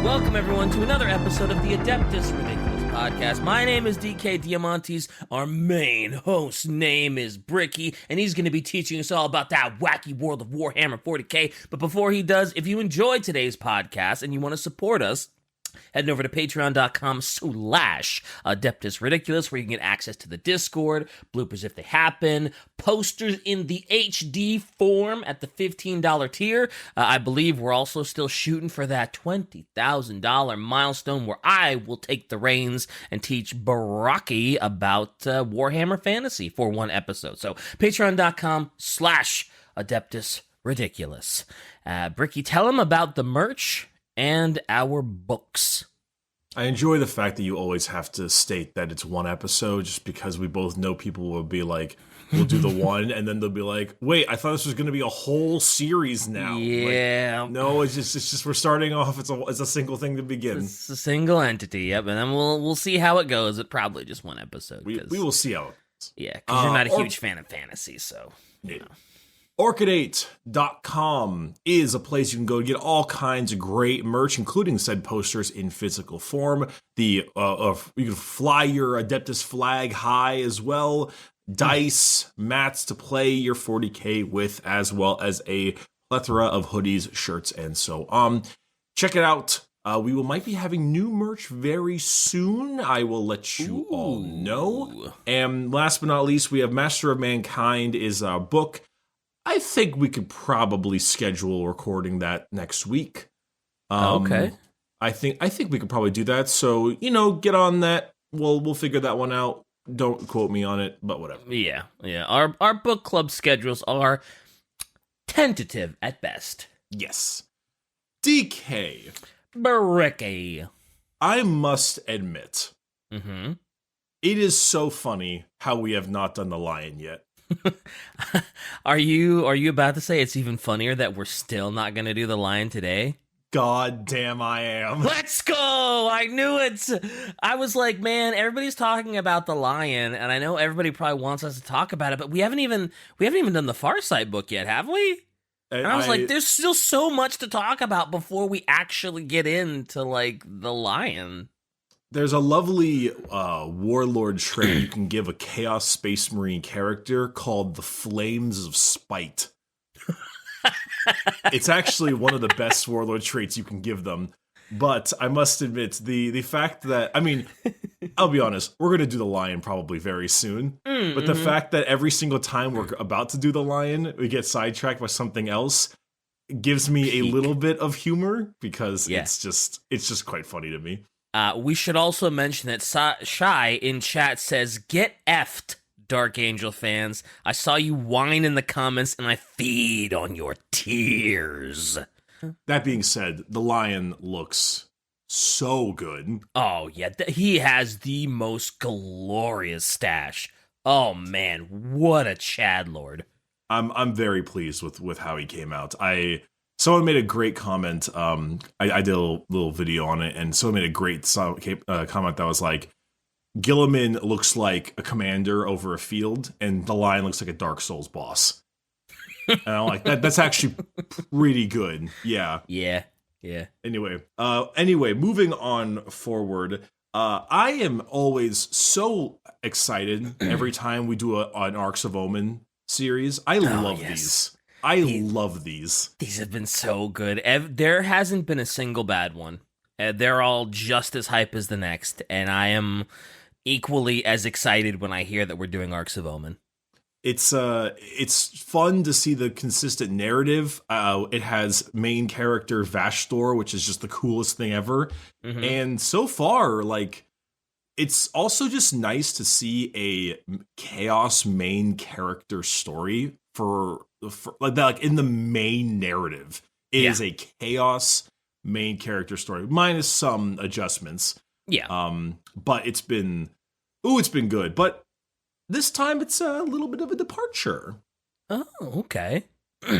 Welcome, everyone, to another episode of the Adeptus Ridiculous podcast. My name is DK Diamantes. Our main host's name is Bricky, and he's going to be teaching us all about that wacky world of Warhammer 40k. But before he does, if you enjoyed today's podcast and you want to support us, heading over to patreon.com/Adeptus Ridiculous, where you can get access to the Discord, bloopers if they happen, posters in the HD form at the $15 tier. I believe we're also still shooting for that $20,000 milestone where I will take the reins and teach Baraki about Warhammer Fantasy for one episode. So patreon.com/Adeptus Ridiculous. Bricky, tell him about the merch and our books. I enjoy the fact that you always have to state that it's one episode, just because we both know people will be like, we'll do the one, and then they'll be like, wait, I thought this was going to be a whole series now. Yeah. Like, no, it's just we're starting off, it's a single thing to begin. It's a single entity, yep, and then we'll see how it goes. It probably just one episode. We will see how it goes. Yeah, because you're not a huge fan of fantasy, so, you know. Orchidate.com is a place you can go to get all kinds of great merch, including said posters in physical form. You can fly your Adeptus flag high as well. Dice, mats to play your 40k with, as well as a plethora of hoodies, shirts, and so on. Check it out. We might be having new merch very soon. I will let you all know. And last but not least, we have Master of Mankind is our book. I think we could probably schedule recording that next week. Okay. I think we could probably do that. So, get on that. We'll figure that one out. Don't quote me on it, but whatever. Yeah. Our book club schedules are tentative at best. Yes. DK. Bricky. I must admit, Mm-hmm. it is so funny how we have not done the lion yet. Are you about to say it's even funnier that we're still not going to do the lion today? God damn, I am. Let's go! I knew it! I was like, man, everybody's talking about the lion, and I know everybody probably wants us to talk about it, but we haven't even done the Farsight book yet, have we? And I was like, there's still so much to talk about before we actually get into, like, the lion. There's a lovely warlord trait you can give a Chaos Space Marine character called the Flames of Spite. It's actually one of the best warlord traits you can give them. But I must admit, the fact that, I'll be honest, we're going to do the lion probably very soon. But the fact that every single time we're about to do the lion, we get sidetracked by something else gives me a little bit of humor, because it's just quite funny to me. We should also mention that Shy in chat says, "Get effed, Dark Angel fans. I saw you whine in the comments, and I feed on your tears." That being said, the lion looks so good. Oh, yeah. He has the most glorious stash. Oh, man. What a Chad Lord. I'm very pleased with how he came out. Someone made a great comment. I did a little video on it, and someone made a great comment that was like, Gilliman looks like a commander over a field, and the lion looks like a Dark Souls boss. And I'm like, that's actually pretty good. Yeah. Yeah. Anyway, moving on forward. I am always so excited every time we do an Arks of Omen series. I love these. I love these. These have been so good. There hasn't been a single bad one. They're all just as hype as the next, and I am equally as excited when I hear that we're doing Arks of Omen. It's fun to see the consistent narrative. It has main character Vashtorr, which is just the coolest thing ever. Mm-hmm. And so far, like, it's also just nice to see a chaos main character story for like that, like in the main narrative is a chaos main character story minus some adjustments. Yeah. But it's been good. But this time it's a little bit of a departure. Oh, okay.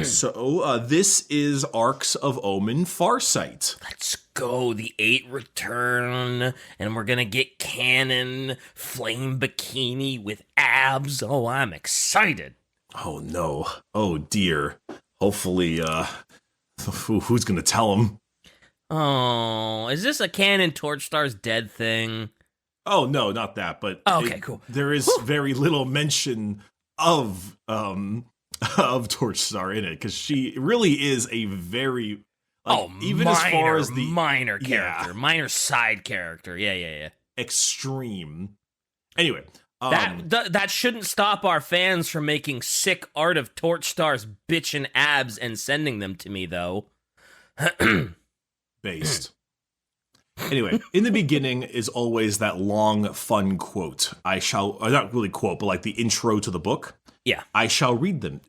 So this is Arks of Omen Farsight. Let's go. The 8 return, and we're gonna get canon flame bikini with abs. Oh, I'm excited. Oh no. Oh dear. Hopefully, who's gonna tell him? Oh, is this a canon Torch Star's dead thing? Oh no, not that, but Oh, okay, cool. There is very little mention of of Torch Star in it, because she really is a very even minor, as far as the minor character, minor side character. Yeah. Extreme. Anyway, that shouldn't stop our fans from making sick art of Torch Star's bitchin' abs and sending them to me, though. Based. Anyway, in the beginning is always that long, fun quote. Not really quote, but like the intro to the book. Yeah. I shall read them.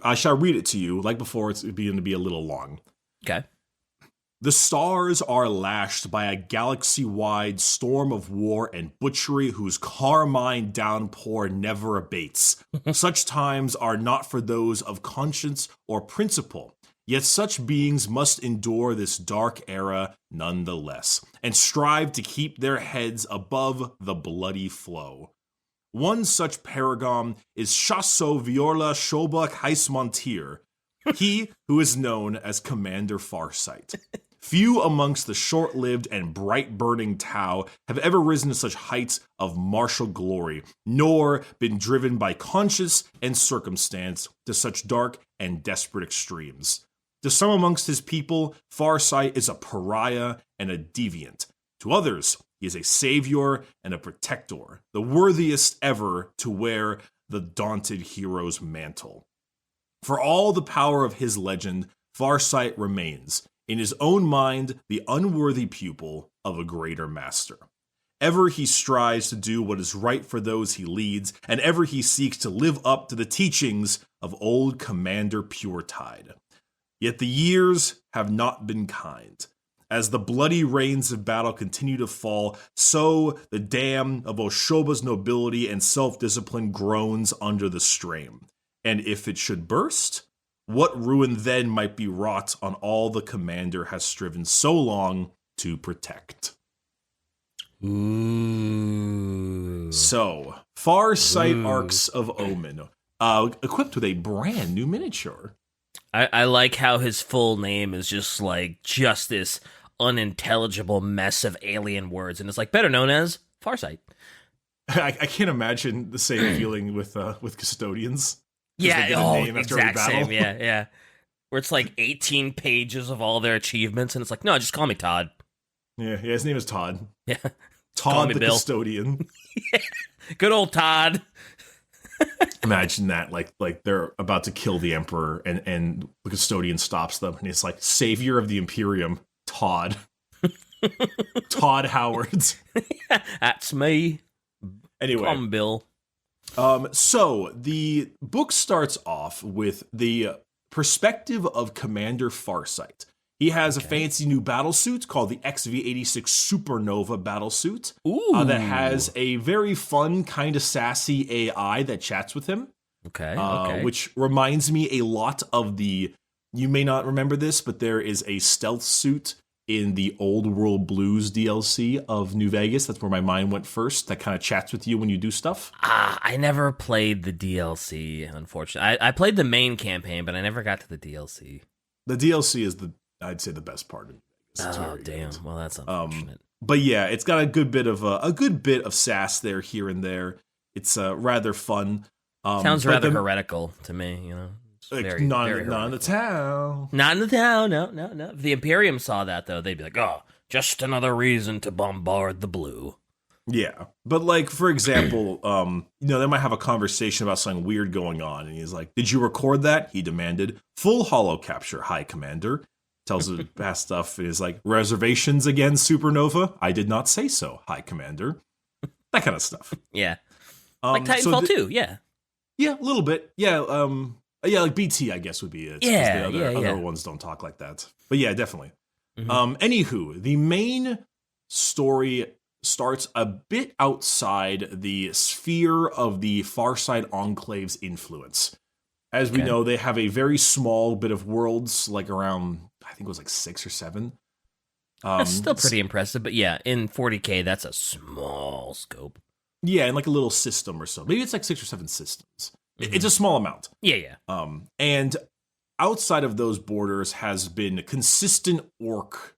I shall read it to you. Like before, it's beginning to be a little long. Okay. The stars are lashed by a galaxy-wide storm of war and butchery whose carmine downpour never abates. Such times are not for those of conscience or principle. Yet such beings must endure this dark era nonetheless, and strive to keep their heads above the bloody flow. One such paragon is Chassot Viola Shobak Heismontier, he who is known as Commander Farsight. Few amongst the short-lived and bright-burning Tau have ever risen to such heights of martial glory, nor been driven by conscience and circumstance to such dark and desperate extremes. To some amongst his people, Farsight is a pariah and a deviant. To others, he is a savior and a protector, the worthiest ever to wear the daunted hero's mantle. For all the power of his legend, Farsight remains, in his own mind, the unworthy pupil of a greater master. Ever he strives to do what is right for those he leads, and ever he seeks to live up to the teachings of old Commander Puretide. Yet the years have not been kind. As the bloody rains of battle continue to fall, so the dam of Oshoba's nobility and self-discipline groans under the strain. And if it should burst, what ruin then might be wrought on all the commander has striven so long to protect? Ooh. So, Farsight Arks of Omen, equipped with a brand new miniature. I like how his full name is just this unintelligible mess of alien words, and it's better known as Farsight. I can't imagine the same feeling with custodians. Yeah, exact same. Yeah. Where it's 18 pages of all their achievements, and it's no, just call me Todd. Yeah, his name is Todd. Yeah, Todd the Bill. Custodian. Yeah. Good old Todd. Imagine that, like they're about to kill the Emperor, and the custodian stops them, and he's like, "Savior of the Imperium, Todd." Todd Howard. That's me. Anyway, come Bill. So the book starts off with the perspective of Commander Farsight. He has a fancy new battlesuit called the XV-86 Supernova battlesuit that has a very fun, kind of sassy AI that chats with him. Okay. Which reminds me a lot of you may not remember this, but there is a stealth suit in the Old World Blues DLC of New Vegas. That's where my mind went first. That kind of chats with you when you do stuff. I never played the DLC, unfortunately. I played the main campaign, but I never got to the DLC. The DLC is I'd say the best part of Vegas. Oh, damn. Well, that's unfortunate. But yeah, it's got a good bit of sass there, here and there. It's rather fun. Sounds rather heretical to me, you know. Not in the town. Not in the town. No. If the Imperium saw that, though, they'd be like, "Oh, just another reason to bombard the blue." Yeah, but for example, they might have a conversation about something weird going on, and he's like, "Did you record that?" He demanded. "Full holo capture, High Commander." Tells it past stuff. Is like, "Reservations again, Supernova?" "I did not say so, High Commander." That kind of stuff. Yeah, like Titanfall 2. Yeah, a little bit. Yeah, like BT, I guess would be it. Yeah, the other ones don't talk like that. But yeah, definitely. Mm-hmm. Anywho, the main story starts a bit outside the sphere of the Farsight Enclaves influence. As we know, they have a very small bit of worlds, around, I think it was 6 or 7. That's still pretty impressive, but yeah, in 40K, that's a small scope. Yeah, and a little system or so. Maybe it's 6 or 7 systems. Mm-hmm. It's a small amount. Yeah. And outside of those borders has been consistent orc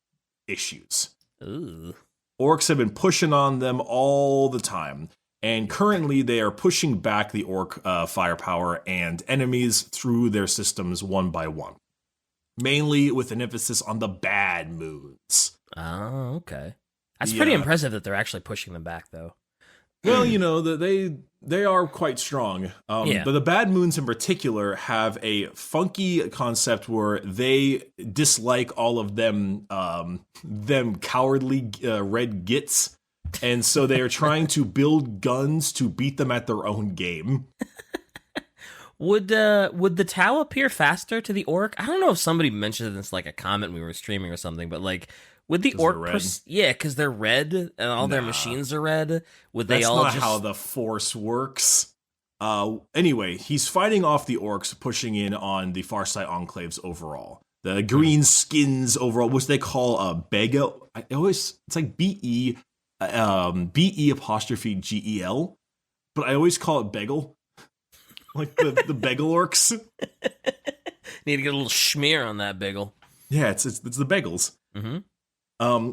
issues. Ooh. Orcs have been pushing on them all the time, and currently they are pushing back the orc firepower and enemies through their systems one by one, mainly with an emphasis on the bad moons. Oh, okay. That's pretty impressive that they're actually pushing them back, though. Well, they are quite strong. But the bad moons in particular have a funky concept where they dislike all of them cowardly red gits, and so they are trying to build guns to beat them at their own game. Would the Tau appear faster to the orc? I don't know if somebody mentioned this like a comment we were streaming or something, but like. Would the orc, because they're red and all their machines are red. Would they all? That's not how the Force works. Anyway, he's fighting off the orcs, pushing in on the Farsight Enclaves overall. The greenskins overall, which they call Begel. It's like B-E apostrophe G-E-L, but I always call it Begel, like the Begel orcs. Need to get a little schmear on that Begel. Yeah, it's the Begels. Mm-hmm.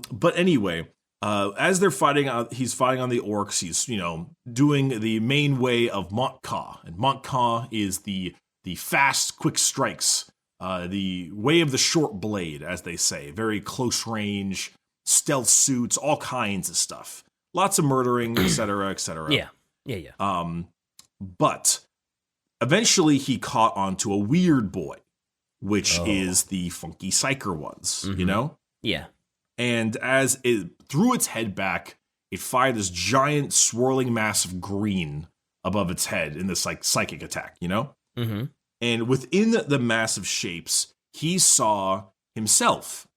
But anyway, as they're fighting, he's fighting on the orcs. He's, doing the main way of Montka. And Montka is the fast, quick strikes, the way of the short blade, as they say. Very close range, stealth suits, all kinds of stuff. Lots of murdering, etc., etc. Yeah. But eventually he caught on to a weird boy, which is the funky psyker ones, Yeah. And as it threw its head back, it fired this giant swirling mass of green above its head in this like psychic attack, Mm-hmm. And within the massive shapes, he saw himself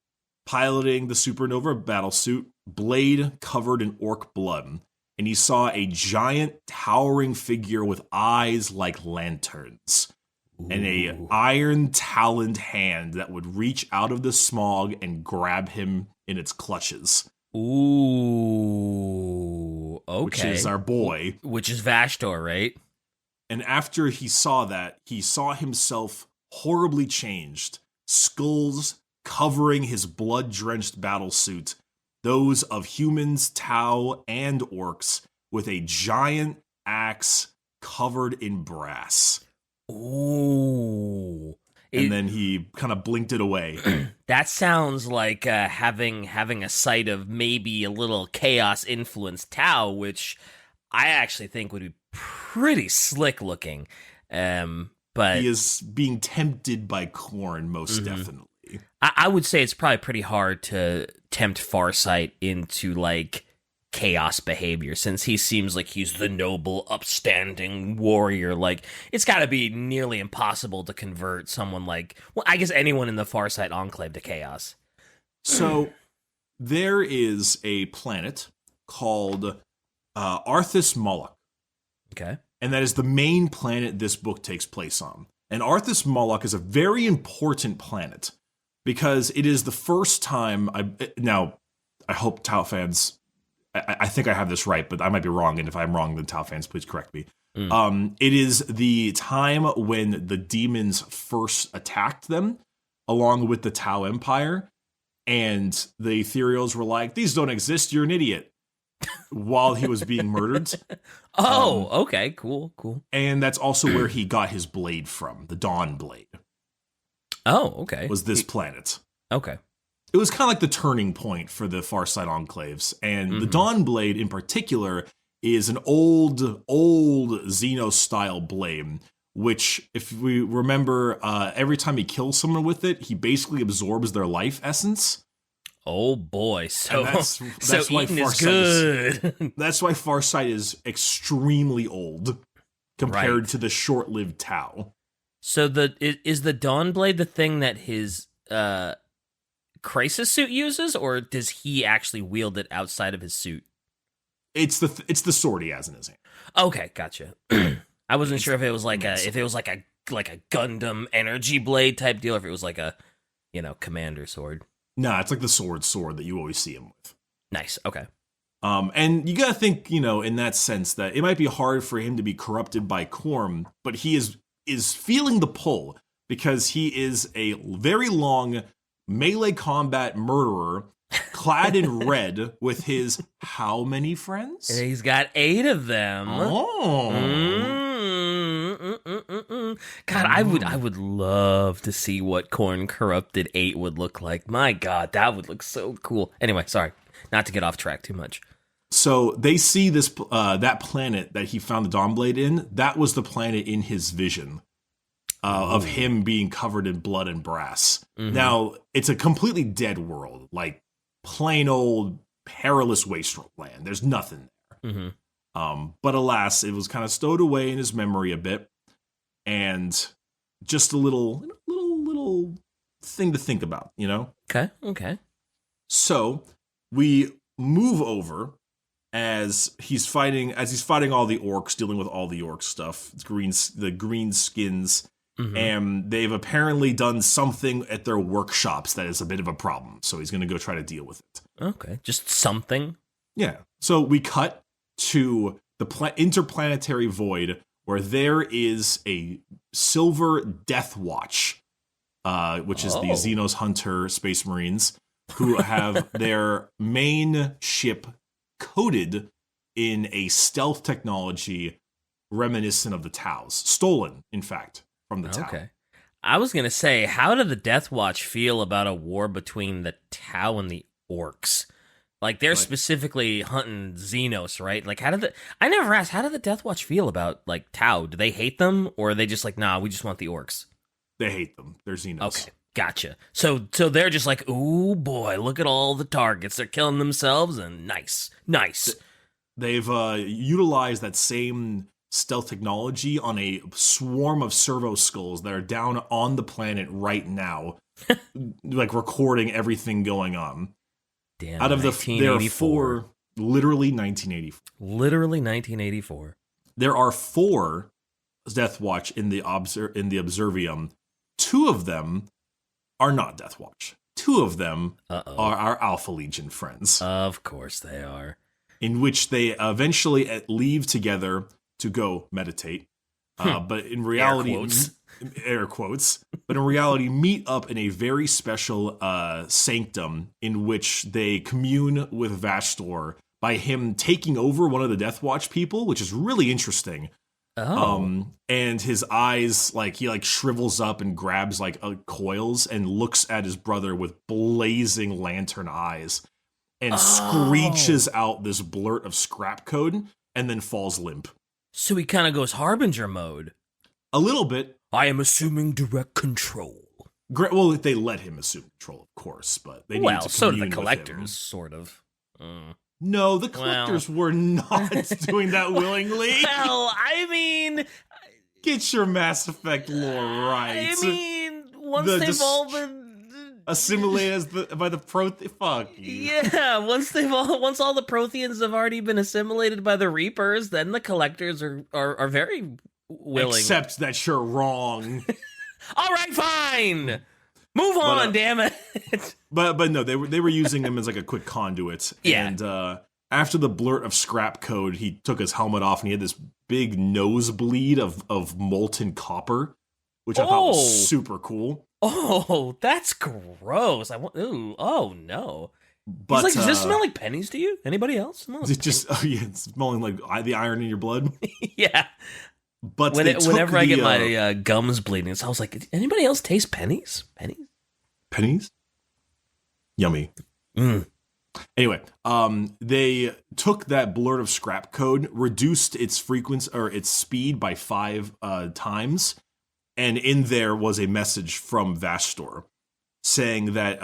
piloting the supernova battlesuit, blade covered in orc blood. And he saw a giant towering figure with eyes like lanterns. And a iron-taloned hand that would reach out of the smog and grab him in its clutches. Ooh, okay. Which is our boy. Which is Vashtorr, right? And after he saw that, he saw himself horribly changed. Skulls covering his blood-drenched battlesuit. Those of humans, Tau, and orcs, with a giant axe covered in brass. Ooh. And then he kind of blinked it away. That sounds like having a sight of maybe a little chaos influenced Tau, which I actually think would be pretty slick looking. But he is being tempted by Khorne, most definitely. I would say it's probably pretty hard to tempt Farsight into like chaos behavior, since he seems like he's the noble, upstanding warrior. Like, it's got to be nearly impossible to convert someone like, well, I guess anyone in the Farsight Enclave to chaos. So there is a planet called Arthas Moloch. Okay. And that is the main planet this book takes place on. And Arthas Moloch is a very important planet because it is the first time I hope Tau fans, I think I have this right, but I might be wrong, and if I'm wrong, then Tau fans, please correct me. It is the time when the demons first attacked them, along with the Tau Empire, and the Ethereals were like, "These don't exist, you're an idiot," while he was being murdered. Okay, cool. And that's also where he got his blade from, the Dawn Blade. Oh, okay. Was this planet. Okay. It was kind of like the turning point for the Farsight Enclaves. And the Dawn Blade in particular is an old Xeno-style blade, which, if we remember, every time he kills someone with it, he basically absorbs their life essence. Oh boy, so that's why Farsight that's why Farsight is extremely old compared to the short-lived Tau. So is the Dawn Blade the thing that his Crisis suit uses, or does he actually wield it outside of his suit? It's the sword he has in his hand. Okay, gotcha. I wasn't sure if it was like a Gundam energy blade type deal, or if it was like a commander sword. Nah, it's like the sword that you always see him with. Nice. Okay. And you gotta think, in that sense that it might be hard for him to be corrupted by Khorne, but he is feeling the pull because he is a very long melee combat murderer clad in red with his how many friends? He's got 8 of them. Oh. God, I would love to see what Khorne Corrupted 8 would look like. My God, that would look so cool. Anyway, sorry, not to get off track too much. So they see this that planet that he found the Dawnblade in. That was the planet in his vision of him being covered in blood and brass. Mm-hmm. Now, it's a completely dead world, like plain old perilous wasteland. There's nothing there. Mm-hmm. But alas, it was kind of stowed away in his memory a bit, and just a little thing to think about, you know? Okay. So we move over as he's fighting all the orcs, dealing with all the orc stuff. It's the greenskins. Mm-hmm. And they've apparently done something at their workshops that is a bit of a problem. So he's going to go try to deal with it. Okay, just something. Yeah. So we cut to the interplanetary void, where there is a silver Death Watch, which is the Xenos Hunter Space Marines, who have their main ship coated in a stealth technology reminiscent of the Tau's. Stolen, in fact, from the Tau. Okay. I was going to say, how did the Death Watch feel about a war between the Tau and the orcs? Like, they're specifically hunting Xenos, right? Like, I never asked, how did the Death Watch feel about, like, Tau? Do they hate them, or are they just like, nah, we just want the orcs? They hate them. They're Xenos. Okay, gotcha. So they're just like, ooh, boy, look at all the targets. They're killing themselves, and nice. They've utilized that same stealth technology on a swarm of servo skulls that are down on the planet right now, like, recording everything going on. Damn, out of there are 4, literally 1984. Literally 1984. There are 4 Death Watch in the Observium. 2 of them are not Death Watch. 2 of them are our Alpha Legion friends. Of course they are. In which they eventually leave together to go meditate. But in reality, air quotes, but in reality, meet up in a very special sanctum in which they commune with Vashtorr by him taking over one of the Death Watch people, which is really interesting. And his eyes, he shrivels up and grabs coils and looks at his brother with blazing lantern eyes and screeches out this blurt of scrap code and then falls limp. So he kind of goes Harbinger mode. A little bit. I am assuming direct control. Well, they let him assume control, of course, but they need to so did the commune with collectors, him. sort of. No, the collectors were not doing that willingly. Well, I mean, get your Mass Effect lore right. I mean, once they've all been assimilated by the fuck you. Yeah, once all the Protheans have already been assimilated by the Reapers, then the collectors are very willing. Except that you're wrong. All right, fine. Move on, damn it. But no, they were using him as like a quick conduit. Yeah. And after the blurt of scrap code, he took his helmet off and he had this big nosebleed of molten copper, which I thought was super cool. Oh, that's gross. Oh no. But he's like, does this smell like pennies to you? Anybody else? It's smelling like the iron in your blood. Yeah. But whenever I get my gums bleeding, so I was like, anybody else taste pennies? Pennies? Yummy. Anyway, they took that blurt of scrap code, reduced its frequency or its speed by 5 times, and in there was a message from Vashtorr saying that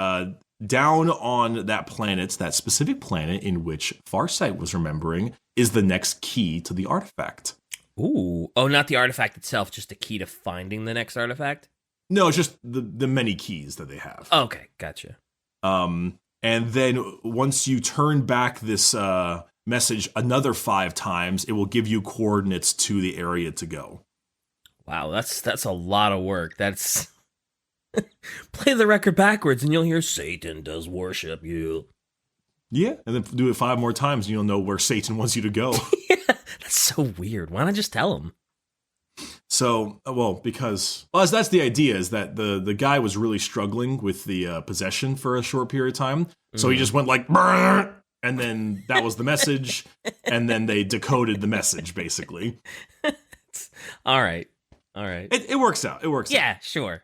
down on that planet, that specific planet in which Farsight was remembering, is the next key to the artifact. Ooh. Oh, not the artifact itself, just a key to finding the next artifact? No, it's just the many keys that they have. Okay, gotcha. And then once you turn back this message another 5 times, it will give you coordinates to the area to go. Wow, that's a lot of work. That's play the record backwards and you'll hear Satan does worship you. Yeah, and then do it 5 more times and you'll know where Satan wants you to go. Yeah, that's so weird. Why not just tell him? So, because that's the idea, is that the guy was really struggling with the possession for a short period of time. So he just went like, "Brr," and then that was the message, and then they decoded the message, basically. All right. It works out. It works out. Yeah, sure.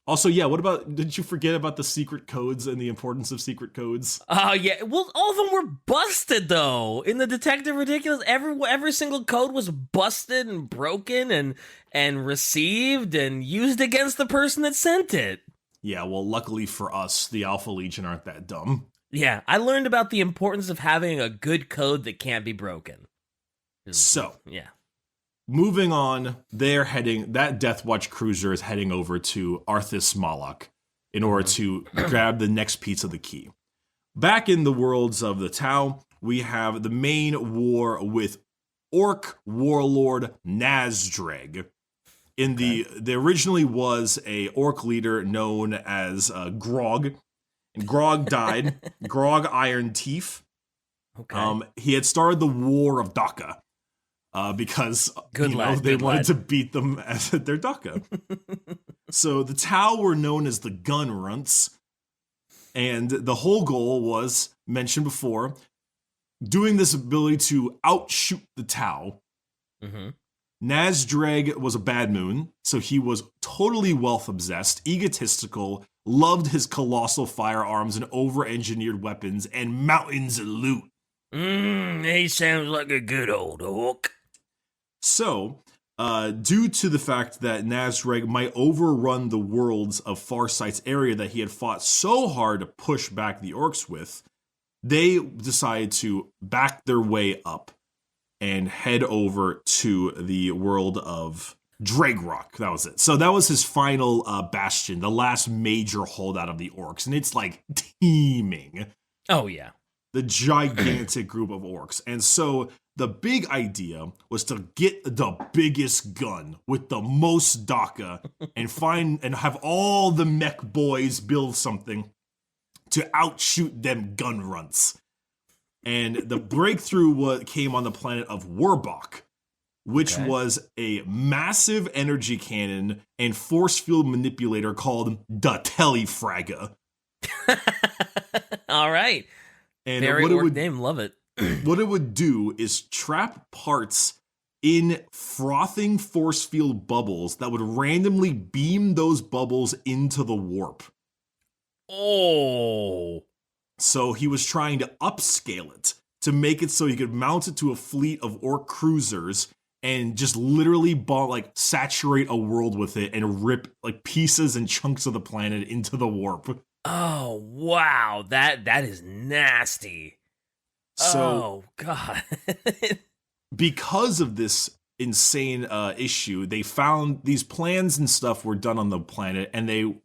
Also, yeah, what about, did you forget about the secret codes and the importance of secret codes? Oh, yeah. Well, all of them were busted, though. In the Detective Ridiculous, every single code was busted and broken and received and used against the person that sent it. Yeah, well, luckily for us, the Alpha Legion aren't that dumb. Yeah, I learned about the importance of having a good code that can't be broken. So, yeah. Moving on, that Death Watch cruiser is heading over to Arthas Moloch in order to grab the next piece of the key. Back in the worlds of the Tau, we have the main war with Orc warlord Nazdreg. There originally was a Orc leader known as Grog, and Grog died. Grog Iron Teeth. Okay. He had started the War of Daka. Because they wanted to beat them at their Daka. So the Tau were known as the Gun Runts, and the whole goal was, mentioned before, doing this ability to outshoot the Tau. Mm-hmm. Nazdreg was a bad moon, so he was totally wealth-obsessed, egotistical, loved his colossal firearms and over-engineered weapons, and mountains of loot. He sounds like a good old orc. So, due to the fact that Nazdreg might overrun the worlds of Farsight's area that he had fought so hard to push back the orcs with, they decided to back their way up and head over to the world of Dregrock. That was it. So that was his final bastion, the last major holdout of the orcs, and it's like teeming. Oh, yeah. The gigantic group of orcs. And so the big idea was to get the biggest gun with the most Daka and have all the mech boys build something to outshoot them gun runts. And the breakthrough came on the planet of Warbach, which was a massive energy cannon and force field manipulator called the Telefragga. All right. And very orc name, love it. What it would do is trap parts in frothing force field bubbles that would randomly beam those bubbles into the warp. Oh. So he was trying to upscale it to make it so he could mount it to a fleet of orc cruisers and just literally saturate a world with it and rip like pieces and chunks of the planet into the warp. Oh, wow. That is nasty. So, oh, God. because of this insane issue, they found these plans and stuff were done on the planet, and they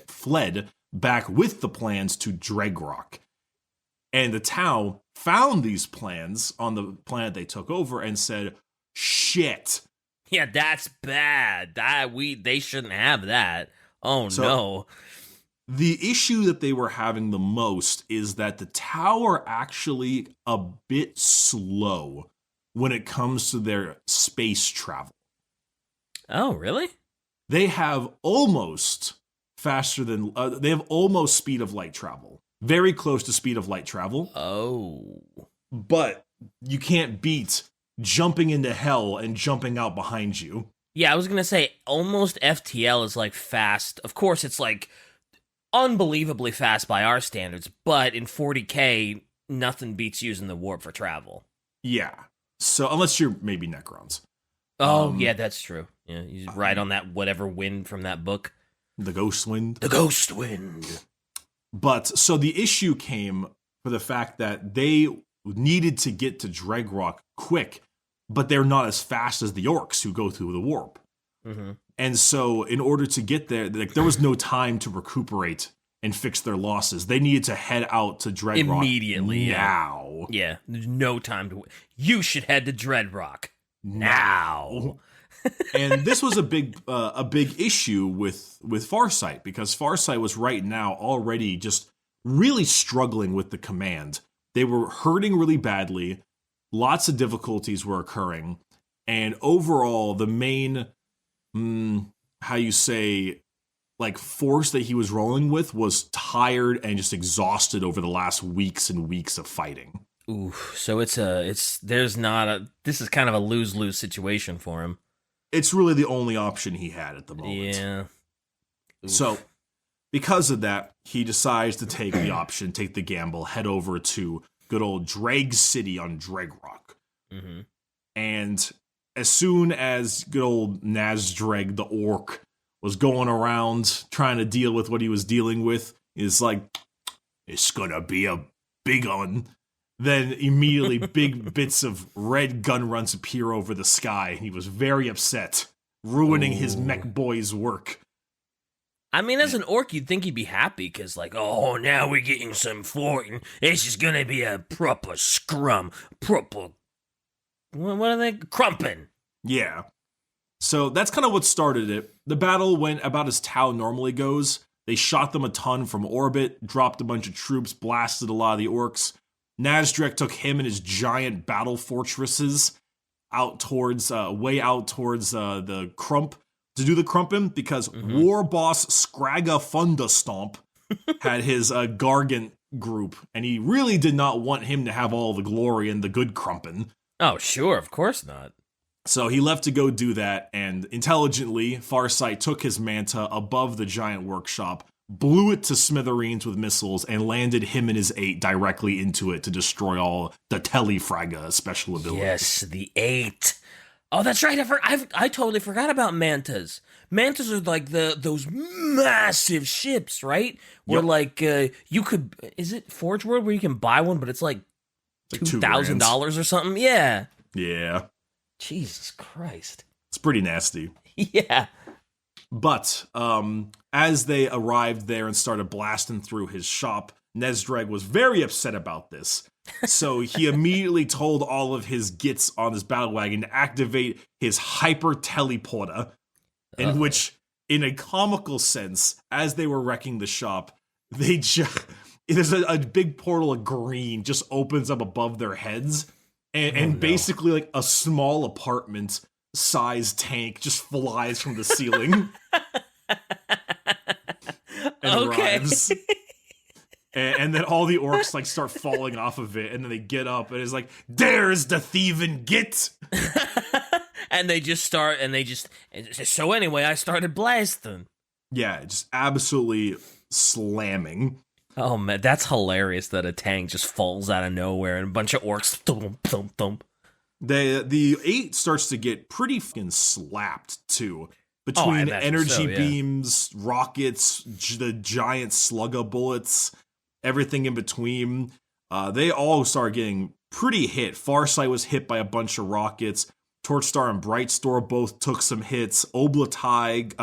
fled back with the plans to Dregrock. And the Tau found these plans on the planet they took over and said, shit. Yeah, that's bad. They shouldn't have that. Oh, So, no. The issue that they were having the most is that the Tau are actually a bit slow when it comes to their space travel. Oh, really? They have almost they have almost speed of light travel. Very close to speed of light travel. Oh. But you can't beat jumping into hell and jumping out behind you. Yeah, I was going to say almost FTL is like fast. Of course, it's like unbelievably fast by our standards, but in 40K, nothing beats using the warp for travel. Yeah. So, unless you're maybe Necrons. Oh, yeah, that's true. Yeah, you ride on that whatever wind from that book. The Ghost Wind. The Ghost Wind. But, so the issue came for the fact that they needed to get to Dregrock quick, but they're not as fast as the orcs who go through the warp. Mm-hmm. And so, in order to get there, there was no time to recuperate and fix their losses. They needed to head out to Dreadrock immediately. Now. Yeah, there's no time to. You should head to Dreadrock now. And this was a big issue with Farsight, because Farsight was right now already just really struggling with the command. They were hurting really badly. Lots of difficulties were occurring, and overall, the main force that he was rolling with was tired and just exhausted over the last weeks and weeks of fighting. Ooh, so this is kind of a lose-lose situation for him. It's really the only option he had at the moment. Yeah. Oof. So, because of that, he decides to take the gamble, head over to good old Dreg City on Dregrock. Mm-hmm. And as soon as good old Nazdreg the Orc was going around trying to deal with what he was dealing with, is like, it's gonna be a big one. Then immediately big bits of red gun runs appear over the sky. He was very upset, ruining his mech boy's work. I mean, as an orc, you'd think he'd be happy, because, like, oh, now we're getting some fighting. This is gonna be a proper scrum. Proper... What are they? Crumpin'. Yeah. So that's kind of what started it. The battle went about as Tau normally goes. They shot them a ton from orbit, dropped a bunch of troops, blasted a lot of the orcs. Nazdrek took him and his giant battle fortresses way out towards the Crump to do the Crumpin, because War Boss Scragga Fundastomp had his Gargant group, and he really did not want him to have all the glory and the good Crumpin. Oh, sure, of course not. So he left to go do that, and intelligently, Farsight took his Manta above the giant workshop, blew it to smithereens with missiles, and landed him and his 8 directly into it to destroy all the Telefraga special abilities. Yes, the 8. Oh, that's right. I totally forgot about Mantas. Mantas are like those massive ships, right? Where like you could, is it Forge World where you can buy one, but it's like $2,000 or something? Yeah. Yeah. Jesus Christ. It's pretty nasty. Yeah. But as they arrived there and started blasting through his shop, Nazdreg was very upset about this. So he immediately told all of his gits on his battle wagon to activate his hyper teleporter, in which, in a comical sense, as they were wrecking the shop, there's a big portal of green just opens up above their heads, and basically like a small apartment size tank just flies from the ceiling and arrives. And then all the orcs like start falling off of it, and then they get up, and it's like, "There's the thieving git!" And they just start, so anyway, I started blasting. Yeah, just absolutely slamming. Oh man, that's hilarious that a tank just falls out of nowhere and a bunch of orcs thump, thump, thump. The 8 starts to get pretty fucking slapped too. Between energy beams, rockets, the giant slugger bullets, everything in between, they all start getting pretty hit. Farsight was hit by a bunch of rockets. Torchstar and Brightstar both took some hits. Oblatai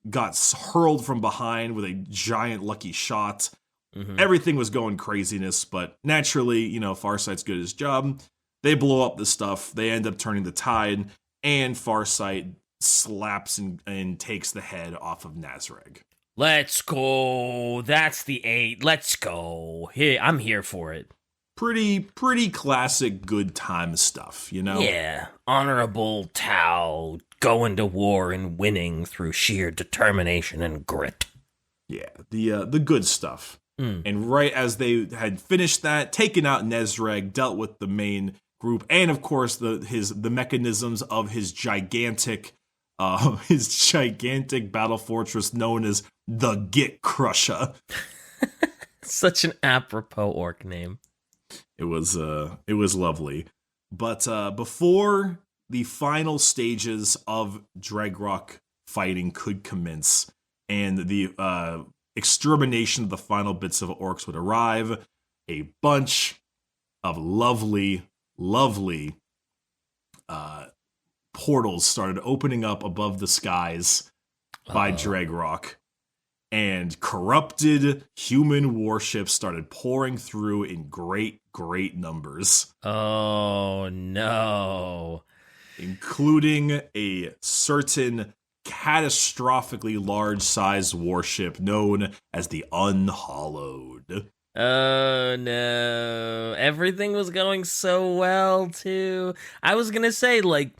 got hurled from behind with a giant lucky shot. Mm-hmm. Everything was going craziness, but naturally, Farsight's good at his job. They blow up the stuff. They end up turning the tide, and Farsight slaps and takes the head off of Nazdreg. Let's go. That's the 8. Let's go. Here, I'm here for it. Pretty classic good time stuff, Yeah. Honorable Tau going to war and winning through sheer determination and grit. Yeah, the good stuff. And right as they had finished that, taken out Nazdreg, dealt with the main group, and of course the mechanisms of his gigantic battle fortress known as the Git Crusher. Such an apropos orc name. It was lovely. But before the final stages of Dregrock fighting could commence, and the extermination of the final bits of orcs would arrive, a bunch of lovely portals started opening up above the skies by Dregrock, and corrupted human warships started pouring through in great numbers. Oh no. Including a certain catastrophically large-sized warship known as the Unhallowed. Oh no. Everything was going so well, too. I was gonna say, like,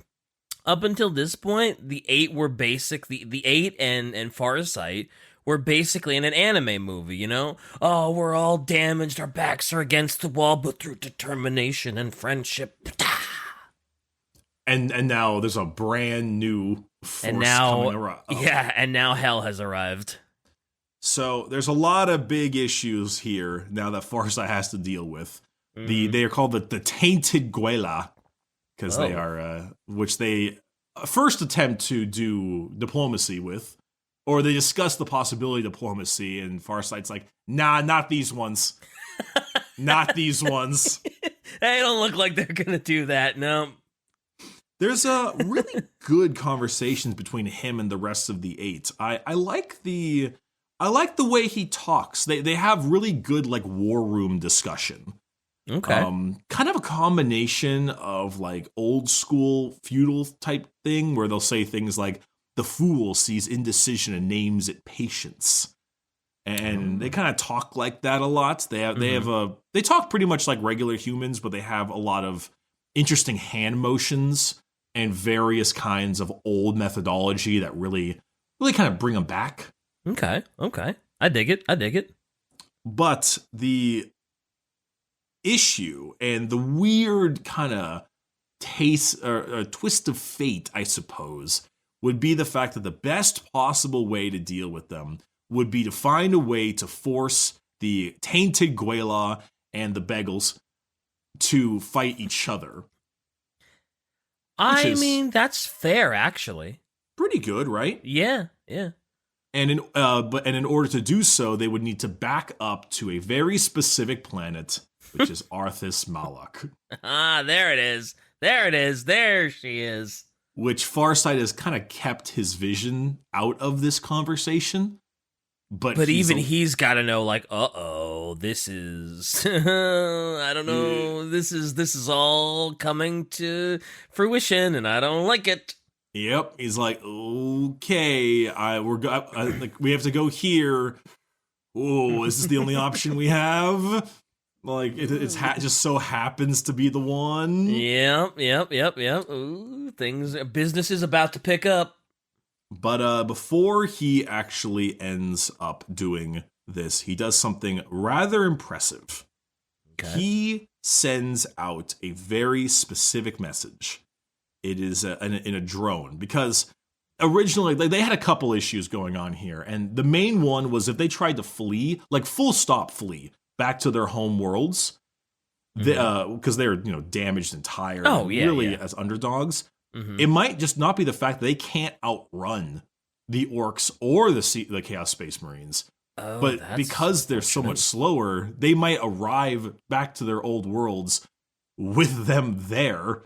Up until this point, the eight were basic. The eight and Farsight were basically in an anime movie. You know, oh, we're all damaged. Our backs are against the wall, but through determination and friendship. And now there's a brand new force And now, coming around. yeah, and now hell has arrived. So there's a lot of big issues here now that Farsight has to deal with. They are called the tainted Guela, because they are which they first attempt to do diplomacy with, or they discuss the possibility of diplomacy, and Farsight's like, nah, not these ones. Not these ones. They don't look like they're gonna do that, no. There's a really good conversations between him and the rest of the eight. I like the way he talks. They have really good like war room discussion. Okay. Kind of a combination of like old school feudal type thing where they'll say things like the fool sees indecision and names it patience. And they kind of talk like that a lot. They talk pretty much like regular humans, but they have a lot of interesting hand motions and various kinds of old methodology that really kind of bring them back. Okay. I dig it. But the issue and the weird kind of taste or twist of fate, I suppose, would be the fact that the best possible way to deal with them would be to find a way to force the tainted Guela and the Begals to fight each other. I mean, that's fair, actually. Pretty good, right? Yeah. And in order to do so, they would need to back up to a very specific planet, which is Arthas Moloch. Ah, there it is. There she is. Which Farsight has kind of kept his vision out of this conversation. But he's got to know, like, this is, I don't know, this is all coming to fruition, and I don't like it. Yep, he's like, okay, we have to go here. Oh, is this the only option we have? Like, just so happens to be the one. Yep. Ooh, business is about to pick up. But before he actually ends up doing this, he does something rather impressive. Okay. He sends out a very specific message. It is in a drone, because originally they had a couple issues going on here, and the main one was if they tried to flee, like full stop flee back to their home worlds, because they're damaged and tired, as underdogs. Mm-hmm. It might just not be the fact that they can't outrun the orcs or the Chaos Space Marines, but because they're so much slower, they might arrive back to their old worlds with them there.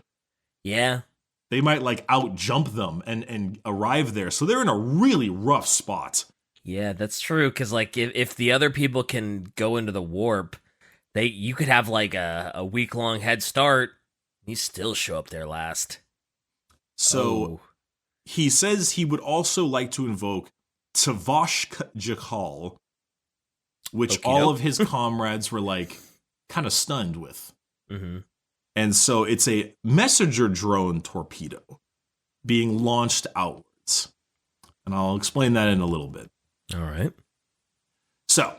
Yeah. They might like out jump them and arrive there. So they're in a really rough spot. Yeah, that's true. Because like if the other people can go into the warp, you could have like a week-long head start. You still show up there last. So he says he would also like to invoke Tavash Jakal, which all of his comrades were like kind of stunned with. Mm-hmm. And so it's a messenger drone torpedo being launched outwards. And I'll explain that in a little bit. All right. So,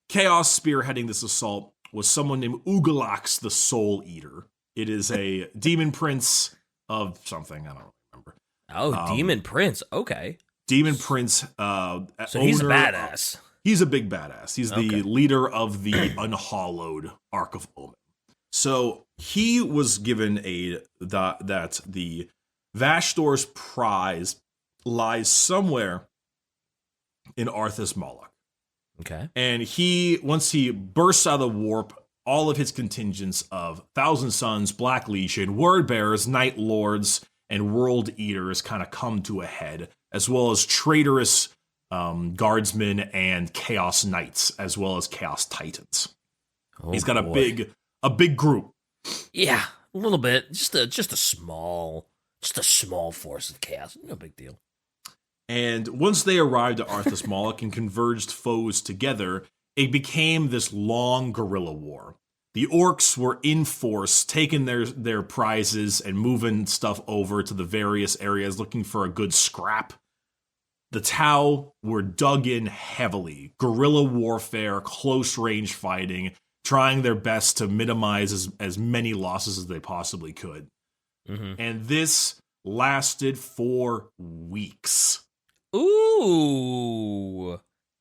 Chaos spearheading this assault was someone named Ugalax the Soul Eater. It is a demon prince of something, I don't remember. Oh, demon prince. Okay. Demon prince. So he's a badass. He's a big badass. He's the leader of the unhallowed Ark of Omen. So he was given that the Vashtorr's prize lies somewhere in Arthas Moloch. Okay. And once he bursts out of the warp, all of his contingents of Thousand Sons, Black Legion, Word Bearers, Night Lords, and World Eaters kind of come to a head, as well as traitorous guardsmen and Chaos Knights, as well as Chaos Titans. He's got a big group. Yeah, a little bit. Just a small force of chaos. No big deal. And once they arrived at Arthas Moloch and converged foes together, it became this long guerrilla war. The orcs were in force, taking their prizes and moving stuff over to the various areas, looking for a good scrap. The Tau were dug in heavily. Guerrilla warfare, close range fighting, trying their best to minimize as many losses as they possibly could. Mm-hmm. And this lasted for weeks. Ooh.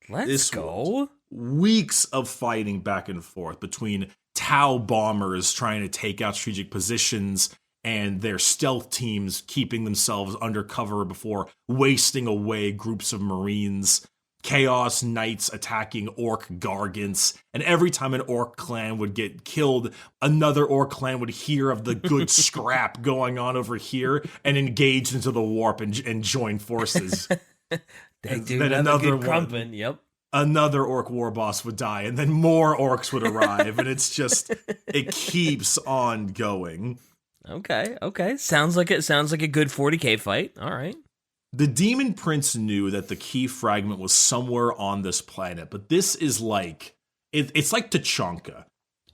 Let's go. Weeks of fighting back and forth between Tau bombers trying to take out strategic positions and their stealth teams keeping themselves undercover before wasting away groups of Marines, Chaos Knights attacking Orc Gargants, and every time an Orc clan would get killed, another Orc clan would hear of the good scrap going on over here and engage into the warp and join forces. They do then another good crumpin', yep. Another Orc war boss would die, and then more Orcs would arrive, and it's just, it keeps on going. Okay. Sounds like a good 40k fight. All right. The Demon Prince knew that the key fragment was somewhere on this planet, but this is like, it's like Tachanka.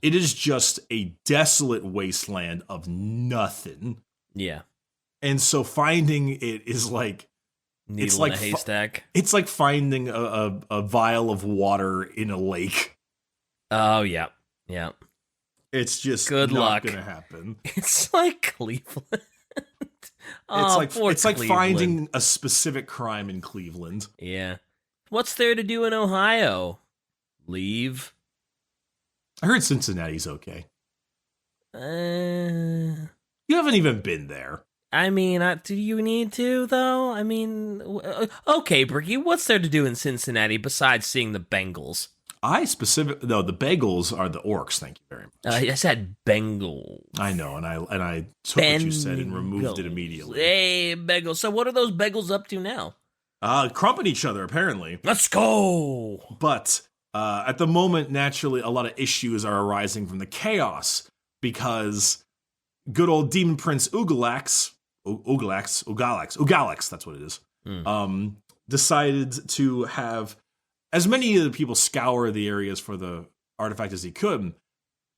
It is just a desolate wasteland of nothing. Yeah. And so finding it is like, Needle in a haystack. It's like finding a vial of water in a lake. Oh, yeah. It's just good not luck. Gonna happen. It's like Cleveland. It's like finding a specific crime in Cleveland. Yeah. What's there to do in Ohio? Leave. I heard Cincinnati's okay. You haven't even been there. I mean, do you need to, though? I mean, okay, Bricky, what's there to do in Cincinnati besides seeing the Bengals? The Bagels are the Orcs, thank you very much. I said Bengals. I know, and I took what you said and removed it immediately. Hey, Bengals. So what are those Bengals up to now? Crumping each other, apparently. Let's go! But at the moment, naturally, a lot of issues are arising from the chaos, because good old Demon Prince Ugalax, that's what it is, decided to have as many of the people scour the areas for the artifact as he could.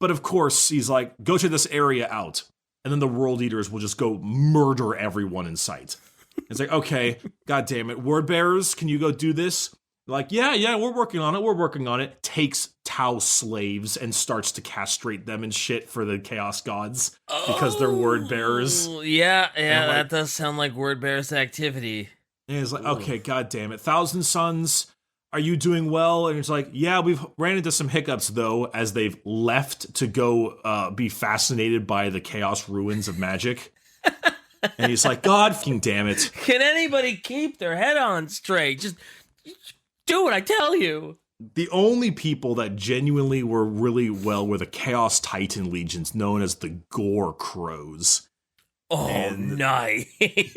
But of course, he's like, go to this area out. And then the world eaters will just go murder everyone in sight. It's like, okay, god damn it. Word bearers, can you go do this? They're like, yeah, we're working on it. Takes Tau slaves and starts to castrate them and shit for the chaos gods because they're word bearers. Yeah, that does sound like word bearers activity. And he's like, okay, god damn it. Thousand Sons, are you doing well? And it's like, yeah, we've ran into some hiccups, though, as they've left to go be fascinated by the chaos ruins of magic. And he's like, god fucking damn it. Can anybody keep their head on straight? Just do what I tell you. The only people that genuinely were really well were the Chaos Titan legions, known as the Gore Crows. Oh, nice.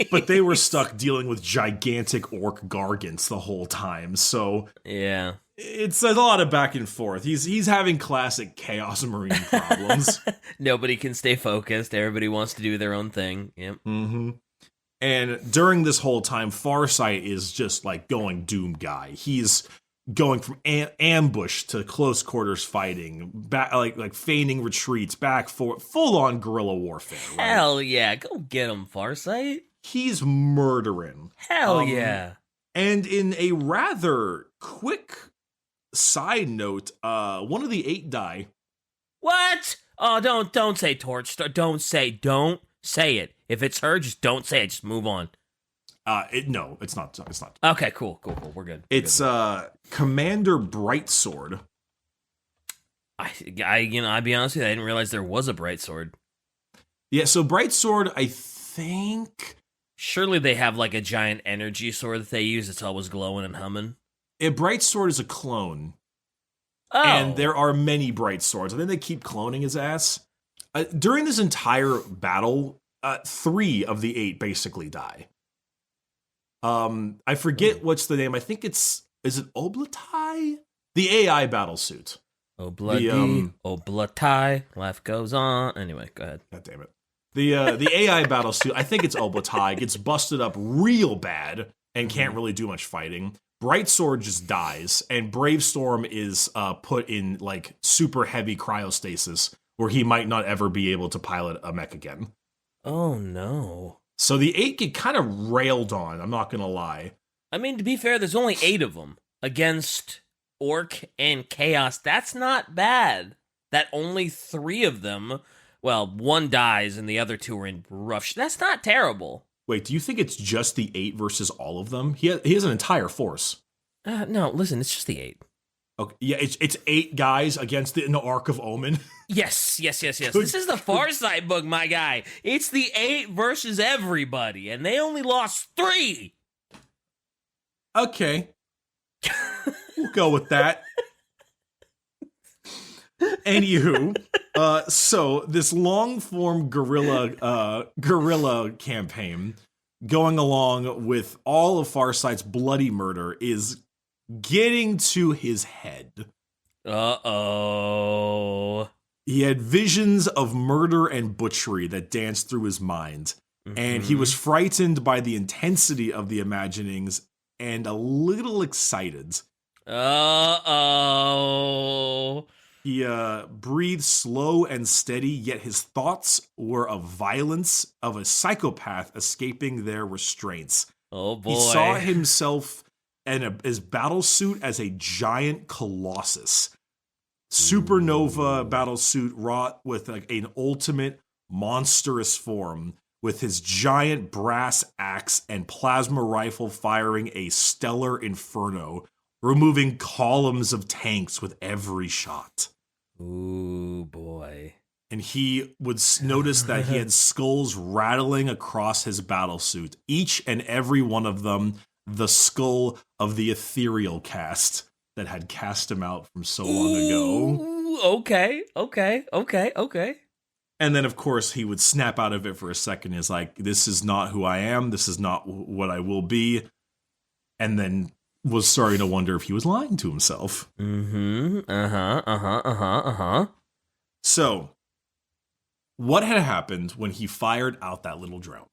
But they were stuck dealing with gigantic orc gargants the whole time, so yeah, it's a lot of back and forth. He's having classic Chaos Marine problems. Nobody can stay focused. Everybody wants to do their own thing. Yep. Mm-hmm. And during this whole time, Farsight is just like going Doom guy. He's going from ambush to close quarters fighting, back like feigning retreats, back for full on guerrilla warfare. Right? Hell yeah, go get him, Farsight. He's murdering. Hell yeah. And in a rather quick side note, one of the 8 die. What? Oh, don't say Torch. Don't say it. If it's her, just don't say it. Just move on. No, it's not. It's not. Okay, cool. We're good. It's Commander Brightsword. I'll be honest with you, I didn't realize there was a Brightsword. Yeah, so Brightsword, I think. Surely they have like a giant energy sword that they use. It's always glowing and humming. A Brightsword is a clone. Oh. And there are many Brightswords. I think they keep cloning his ass. During this entire battle, 3 of the 8 basically die. I forget what's the name. I think is it Oblatai? The AI battlesuit. Oblatai. Life goes on. Anyway, go ahead. God damn it. The AI battlesuit, I think it's Oblatai, gets busted up real bad and can't really do much fighting. Brightsword just dies, and Bravestorm is put in like super heavy cryostasis, where he might not ever be able to pilot a mech again. Oh no. So the 8 get kind of railed on, I'm not gonna lie. I mean, to be fair, there's only 8 of them against Orc and Chaos. That's not bad. That only 3 of them, well, 1 dies and the other 2 are in rough. That's not terrible. Wait, do you think it's just the 8 versus all of them? He has an entire force. No, listen, it's just the 8. Okay, yeah, it's 8 guys against the Ark of Omen. Yes. This is the Farsight book, my guy. It's the 8 versus everybody, and they only lost 3. Okay. We'll go with that. Anywho, so this long-form guerrilla campaign going along with all of Farsight's bloody murder is getting to his head. Uh-oh. He had visions of murder and butchery that danced through his mind, and he was frightened by the intensity of the imaginings and a little excited. Uh-oh. He breathed slow and steady, yet his thoughts were of violence, of a psychopath escaping their restraints. Oh boy. He saw himself in his battle suit as a giant colossus. Supernova battle suit wrought with like an ultimate monstrous form, with his giant brass axe and plasma rifle firing a stellar inferno, removing columns of tanks with every shot. Ooh, boy. And he would notice that he had skulls rattling across his battlesuit, each and every one of them the skull of the ethereal cast that had cast him out from so long ago. Okay. And then, of course, he would snap out of it for a second. He's like, this is not who I am. This is not what I will be. And then was starting to wonder if he was lying to himself. So, what had happened when he fired out that little drone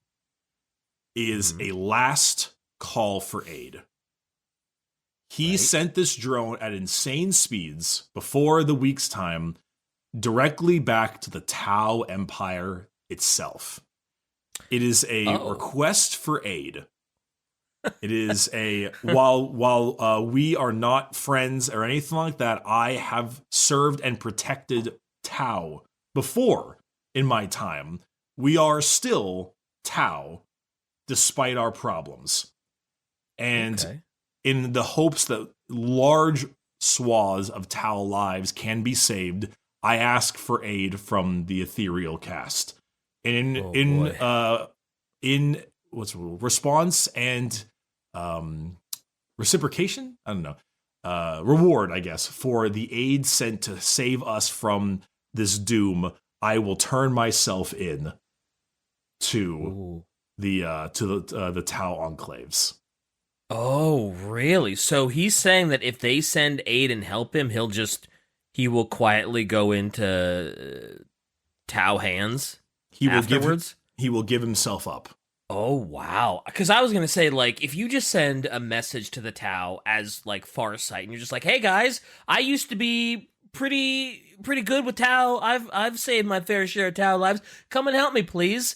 is a last call for aid. He sent this drone at insane speeds before the week's time directly back to the Tau Empire itself. It is a request for aid. It is a while we are not friends or anything like that, I have served and protected Tau before in my time. We are still Tau despite our problems. And in the hopes that large swaths of Tau lives can be saved, I ask for aid from the ethereal cast. And in what's the rule? Response and reciprocation? I don't know. Reward, I guess, for the aid sent to save us from this doom, I will turn myself in to the Tau Enclaves. Oh, really? So he's saying that if they send aid and help him, he will quietly go into Tau hands afterwards? He will give himself up. Oh, wow. Because I was going to say, like, if you just send a message to the Tau as, like, Farsight, and you're just like, hey, guys, I used to be pretty good with Tau. I've saved my fair share of Tau lives. Come and help me, please.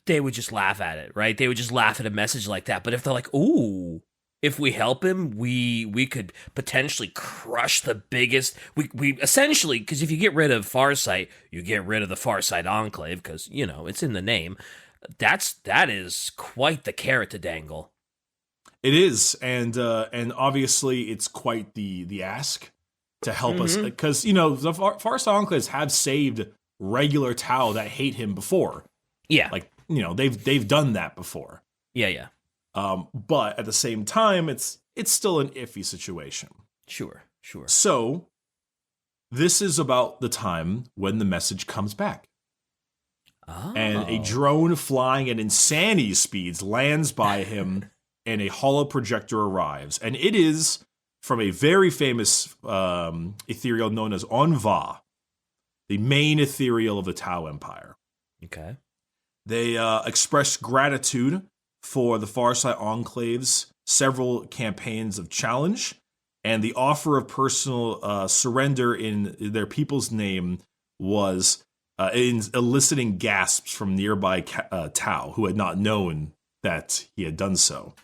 They would just laugh at it, right? They would just laugh at a message like that. But if they're like, ooh, if we help him, we could potentially crush the biggest. We essentially, because if you get rid of Farsight, you get rid of the Farsight Enclave, because, you know, it's in the name. That is quite the carrot to dangle. It is, and obviously it's quite the ask to help us, because, you know, the Farsight Enclaves have saved regular Tau that hate him before. Yeah, like, you know, they've done that before. Yeah. But at the same time, it's still an iffy situation. Sure. So this is about the time when the message comes back. Oh. And a drone flying at insanity speeds lands by him, and a holo projector arrives. And it is from a very famous ethereal known as Onva, the main ethereal of the Tau Empire. Okay. They expressed gratitude for the Farsight Enclaves several campaigns of challenge, and the offer of personal surrender in their people's name was eliciting gasps from nearby Tau, who had not known that he had done so.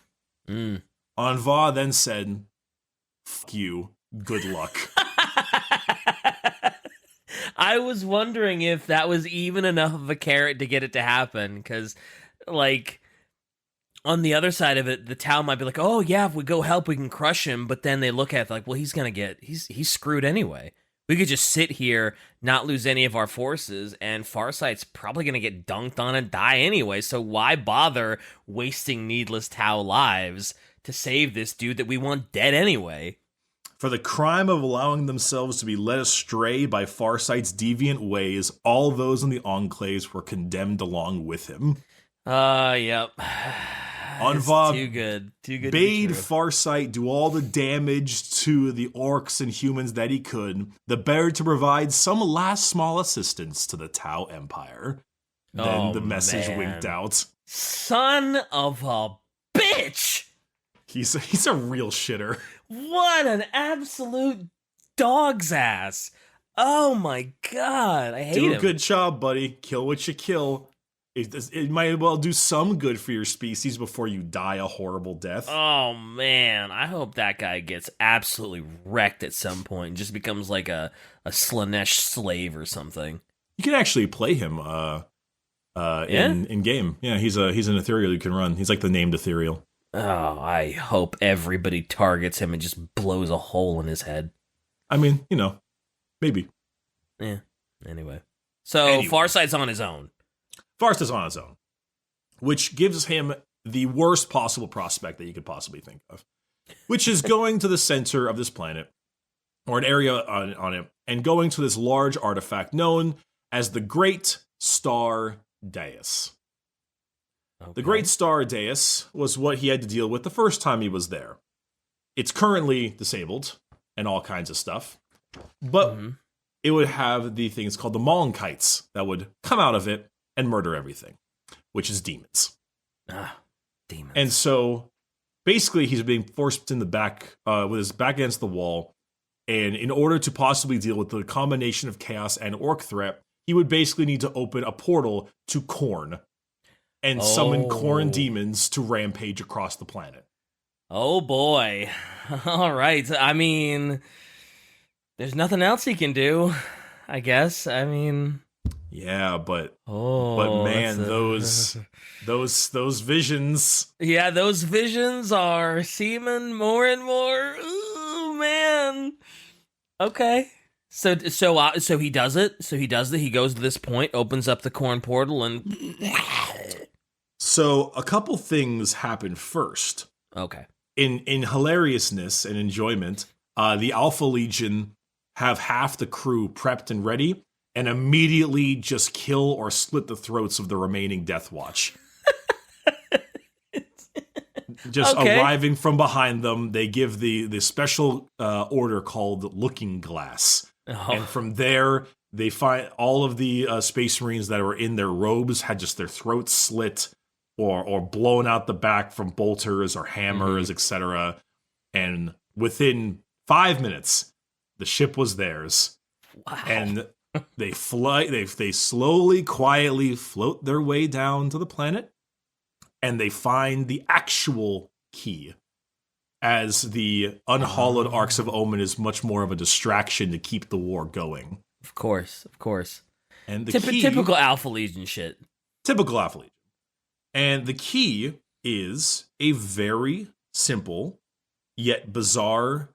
Anva then said, "Fuck you, good luck." I was wondering if that was even enough of a carrot to get it to happen, because, like, on the other side of it, the Tau might be like, oh, yeah, if we go help, we can crush him, but then they look at it like, well, he's screwed anyway. We could just sit here, not lose any of our forces, and Farsight's probably going to get dunked on and die anyway, so why bother wasting needless Tau lives to save this dude that we want dead anyway? For the crime of allowing themselves to be led astray by Farsight's deviant ways, all those in the Enclaves were condemned along with him. Yep. Anva too good bade Farsight do all the damage to the orcs and humans that he could, the better to provide some last small assistance to the Tau Empire. Then the message winked out. Son of a bitch! He's a real shitter. What an absolute dog's ass. Oh my god, I hate him. Do a good job, buddy. Kill what you kill. It might as well do some good for your species before you die a horrible death. Oh man, I hope that guy gets absolutely wrecked at some point and just becomes like a Slanesh slave or something. You can actually play him in game. Yeah, he's an ethereal you can run. He's like the named ethereal. Oh, I hope everybody targets him and just blows a hole in his head. I mean, maybe. Yeah. Anyway. Farsight's on his own. Farsight's on his own, which gives him the worst possible prospect that you could possibly think of, which is going to the center of this planet, or an area on it, and going to this large artifact known as the Great Star Dais. Okay. The Great Star Dais was what he had to deal with the first time he was there. It's currently disabled and all kinds of stuff, but it would have the things called the Malenkites that would come out of it and murder everything, which is demons. Demons. And so, basically, he's being forced in the back, with his back against the wall, and in order to possibly deal with the combination of chaos and orc threat, he would basically need to open a portal to Khorne, and summon Khorne demons to rampage across the planet. Oh boy. All right. I mean, there's nothing else he can do, I guess. I mean... Yeah, but man, those visions. Yeah, those visions are seeming more and more. Ooh, man. Okay. So he does it. So he does it. He goes to this point, opens up the Khorne portal, and... So a couple things happen first. Okay. In hilariousness and enjoyment, the Alpha Legion have half the crew prepped and ready, and immediately just kill or split the throats of the remaining Death Watch. Just arriving from behind them, they give the special order called Looking Glass. Oh. And from there, they find all of the Space Marines that were in their robes had just their throats slit or blown out the back from bolters or hammers, etc. And within 5 minutes, the ship was theirs. Wow. And they slowly, quietly float their way down to the planet, and they find the actual key, as the unhallowed Arks of Omen is much more of a distraction to keep the war going. Of course. And the key, typical Alpha Legion shit. Typical Alpha Legion. And the key is a very simple, yet bizarre,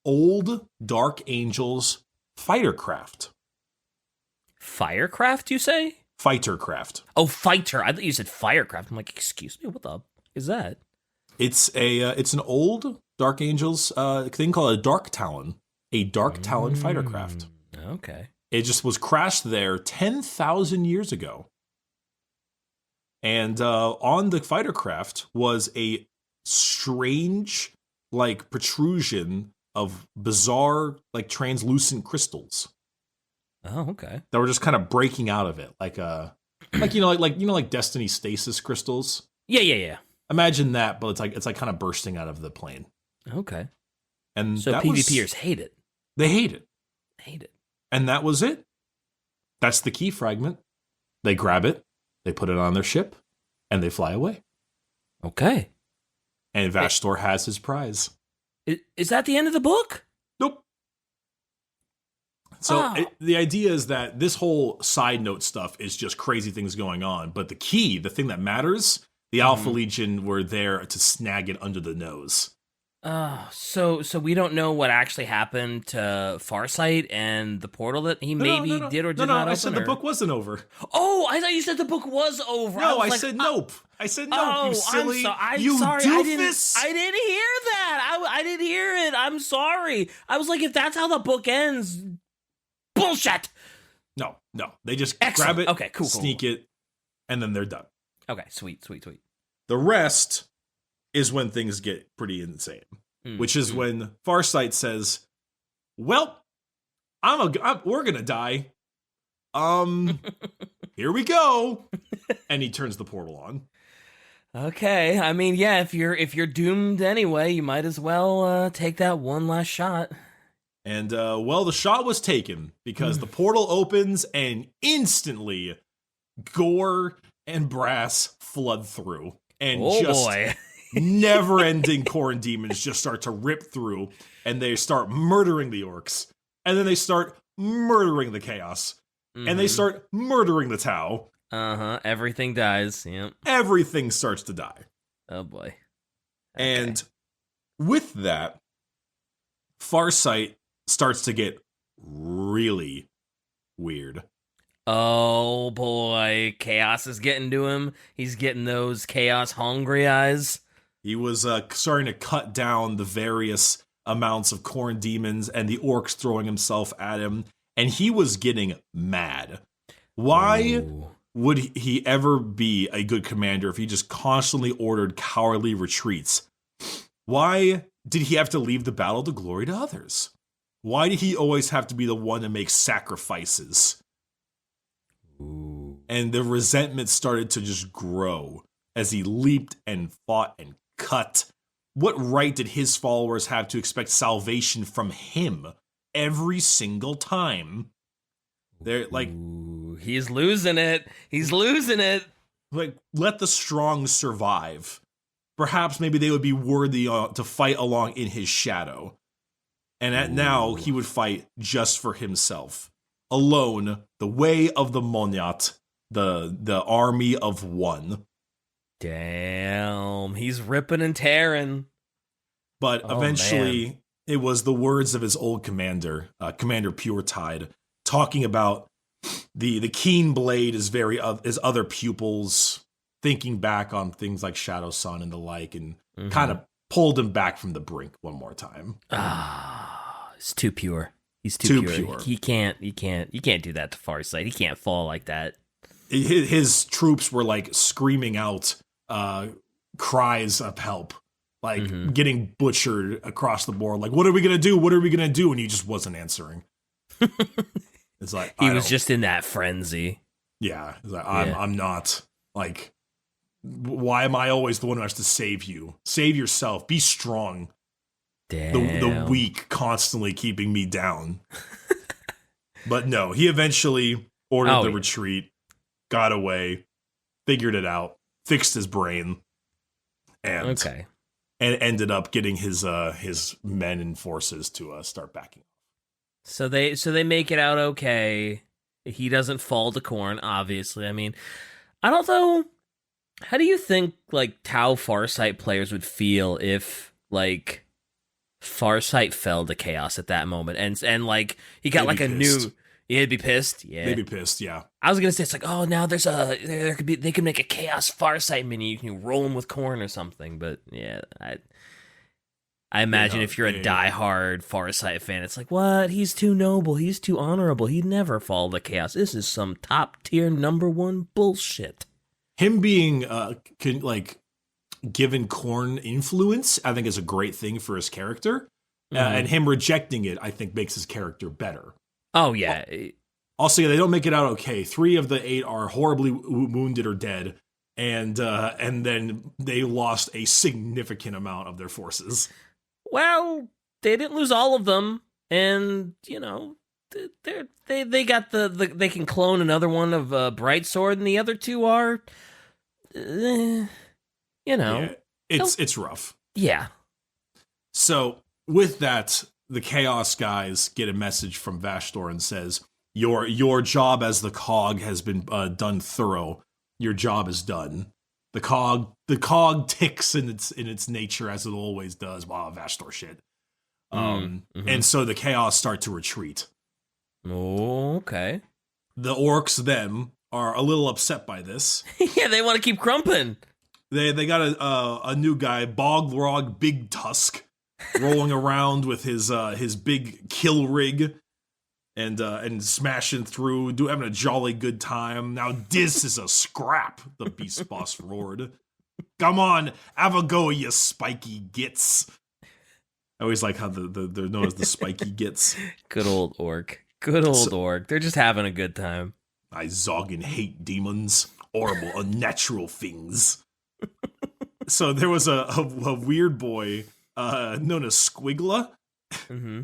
old Dark Angels fighter craft. Firecraft, you say? Fighter craft. Oh, fighter. I thought you said firecraft. I'm like, excuse me, what the is that? It's an old Dark Angels thing called a Dark Talon. A Dark Talon fighter craft. Okay. It just was crashed there 10,000 years ago. And on the fighter craft was a strange, protrusion of bizarre, translucent crystals. Oh, okay. That were just kind of breaking out of it, like Destiny stasis crystals. Yeah. Imagine that, but it's like kind of bursting out of the plane. Okay. And so PvPers hate it. They hate it. Hate it. And that was it. That's the key fragment. They grab it, they put it on their ship, and they fly away. Okay. And Vashtorr has his prize. Is that the end of the book? Nope. So the idea is that this whole side note stuff is just crazy things going on. But the thing that matters, the Alpha Legion were there to snag it under the nose. So we don't know what actually happened to Farsight and the portal that he maybe did or did not open? I said the book wasn't over. Oh, I thought you said the book was over. No, I said nope. I said nope, you silly. You sorry. doofus. I didn't hear that. I didn't hear it. I'm sorry. I was like, if that's how the book ends, bullshit. No. They just Excellent. grab it, okay, cool, sneak it, and then they're done. Okay, sweet. The rest is when things get pretty insane, which is when Farsight says, well, we're going to die. Here we go. And he turns the portal on. Okay, I mean, yeah, if you're doomed anyway, you might as well take that one last shot. And, the shot was taken because the portal opens and instantly gore and brass flood through. And boy. never-ending corn demons just start to rip through, and they start murdering the orcs. And then they start murdering the chaos. And they start murdering the Tau. Everything dies. Yep. Everything starts to die. Oh, boy. Okay. And with that, Farsight starts to get really weird. Oh, boy. Chaos is getting to him. He's getting those chaos hungry eyes. He was starting to cut down the various amounts of corn demons and the orcs throwing himself at him. And he was getting mad. Why would he ever be a good commander if he just constantly ordered cowardly retreats? Why did he have to leave the battle to glory to others? Why did he always have to be the one to make sacrifices? And the resentment started to just grow as he leaped and fought and cut. What right did his followers have to expect salvation from him every single time? They're like, he's losing it. He's losing it. Like, let the strong survive. Perhaps maybe they would be worthy to fight along in his shadow. And now he would fight just for himself. Alone, the way of the Monyat, the army of one. Damn, he's ripping and tearing. But eventually, it was the words of his old commander, Commander Puretide, talking about the keen blade is his other pupils, thinking back on things like Shadow Sun and the like, and kind of pulled him back from the brink one more time. It's too pure. He's too pure. You can't do that to Farsight. He can't fall like that. His troops were like screaming out cries of help, like getting butchered across the board. Like, what are we gonna do? What are we gonna do? And he just wasn't answering. It's like he was just in that frenzy. Yeah, it's like, I'm not like. Why am I always the one who has to save you? Save yourself. Be strong. Damn. The weak constantly keeping me down. But no, he eventually ordered the retreat, got away, figured it out, fixed his brain, and ended up getting his men and forces to start backing. So they make it out okay. He doesn't fall to corn, obviously. I mean, I don't know. How do you think like Tau Farsight players would feel if like Farsight fell to chaos at that moment and like he got like a new? He'd be pissed. Yeah, they'd be pissed. Yeah, I was gonna say it's like, oh, now they could make a chaos Farsight mini. You can roll him with corn or something. But yeah, I imagine if you're a diehard Farsight fan, it's like, what? He's too noble. He's too honorable. He'd never fall to chaos. This is some top tier #1 bullshit. Him being given corn influence, I think is a great thing for his character. And him rejecting it, I think, makes his character better. Oh, yeah. Also, they don't make it out okay. 3 of the 8 are horribly wounded or dead. and then they lost a significant amount of their forces. Well, they didn't lose all of them, and they got they can clone another one of Bright Sword, and the other two are, Yeah, it's rough. Yeah. So with that, the Chaos guys get a message from Vashtorr and says, Your job as the cog has been done thorough. Your job is done. The cog ticks in its nature as it always does. Wow, Vashtorr shit. And so the Chaos start to retreat. Oh, okay. The orcs them are a little upset by this. Yeah, they want to keep crumping. They got a new guy, Bogrog Big Tusk, rolling around with his big kill rig. And smashing through, having a jolly good time. Now this is a scrap, the beast boss roared. Come on, have a go, you spiky gits. I always like how they're known as the spiky gits. Good old orc. Orc. They're just having a good time. I zoggin hate demons. Horrible, unnatural things. So there was a weird boy known as Squigla. Mm-hmm.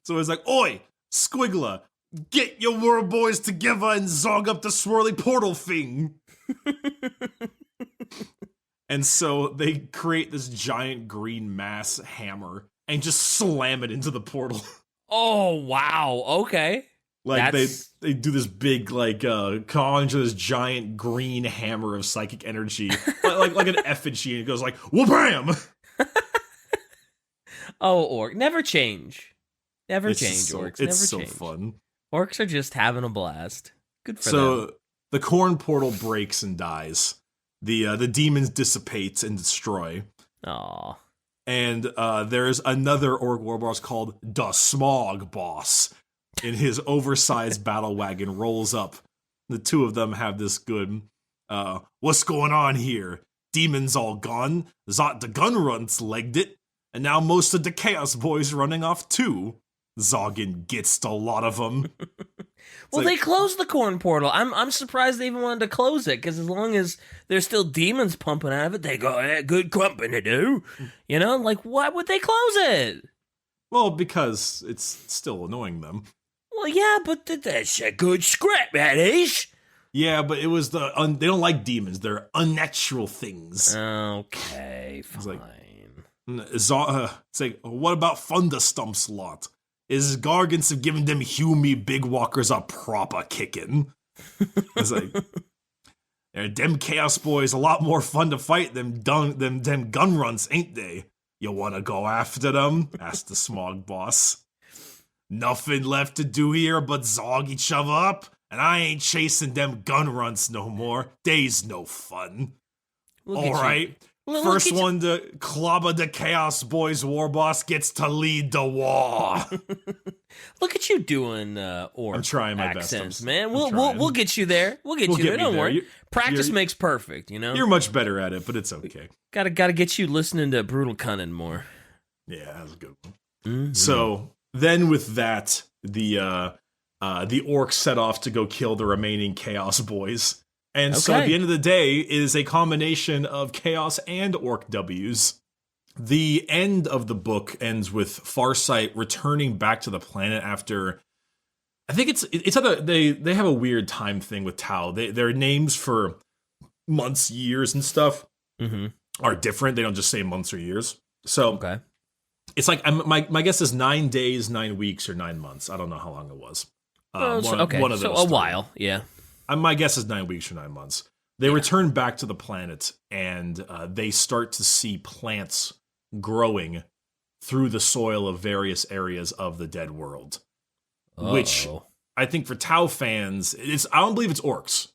So it's like, oi, Squigla, get your world boys together and zog up the swirly portal thing. And so they create this giant green mass hammer and just slam it into the portal. Oh, wow. Okay. Like they do this big conjure this giant green hammer of psychic energy, like an effigy, and it goes like wha-bam. Oh, orc, never change. Never change, orcs. Never It's so change. fun. Orcs are just having a blast. Good for them. So the corn portal breaks and dies. The demons dissipate and destroy. Aw. And there's another orc war boss called the Smog Boss. In his oversized battle wagon rolls up. The two of them have this good, what's going on here? Demons all gone. Zot the gun runs legged it. And now most of the Chaos boys running off too. Zoggin gets a lot of them. Well, they closed the corn portal. I'm surprised they even wanted to close it, because as long as there's still demons pumping out of it, they got good company to do. Why would they close it? Well, because it's still annoying them. Well, yeah, but that's a good scrap, that is. Yeah, but it was they don't like demons. They're unnatural things. Okay, fine. It's like, what about Thunderstumps lot? Is Gargants have given them Humie big walkers a proper kicking? It's like, them Chaos boys a lot more fun to fight than them gun runs, ain't they? You wanna go after them? Asked the Smog Boss. Nothing left to do here but zog each other up, and I ain't chasing them gun runs no more. They's no fun. Alright, first one to clobber the Chaos Boys war boss gets to lead the war. Look at you doing orc I'm trying my accents, best, man. We'll get you there. We'll get you there. Don't worry. Practice makes perfect, You're much better at it, but it's okay. Gotta get you listening to Brutal Cunning more. Yeah, that was a good one. Mm-hmm. So then with that, the orcs set off to go kill the remaining Chaos boys. And so at the end of the day, it is a combination of Chaos and Orc Ws. The end of the book ends with Farsight returning back to the planet after, I think it's other, they have a weird time thing with Tau. Their names for months, years, and stuff are different. They don't just say months or years. So it's like my guess is 9 days, 9 weeks, or 9 months. I don't know how long it was. One of those. So a while, yeah. My guess is 9 weeks or 9 months. They return back to the planet, and they start to see plants growing through the soil of various areas of the dead world. Which I think for Tau fans, I don't believe it's orcs.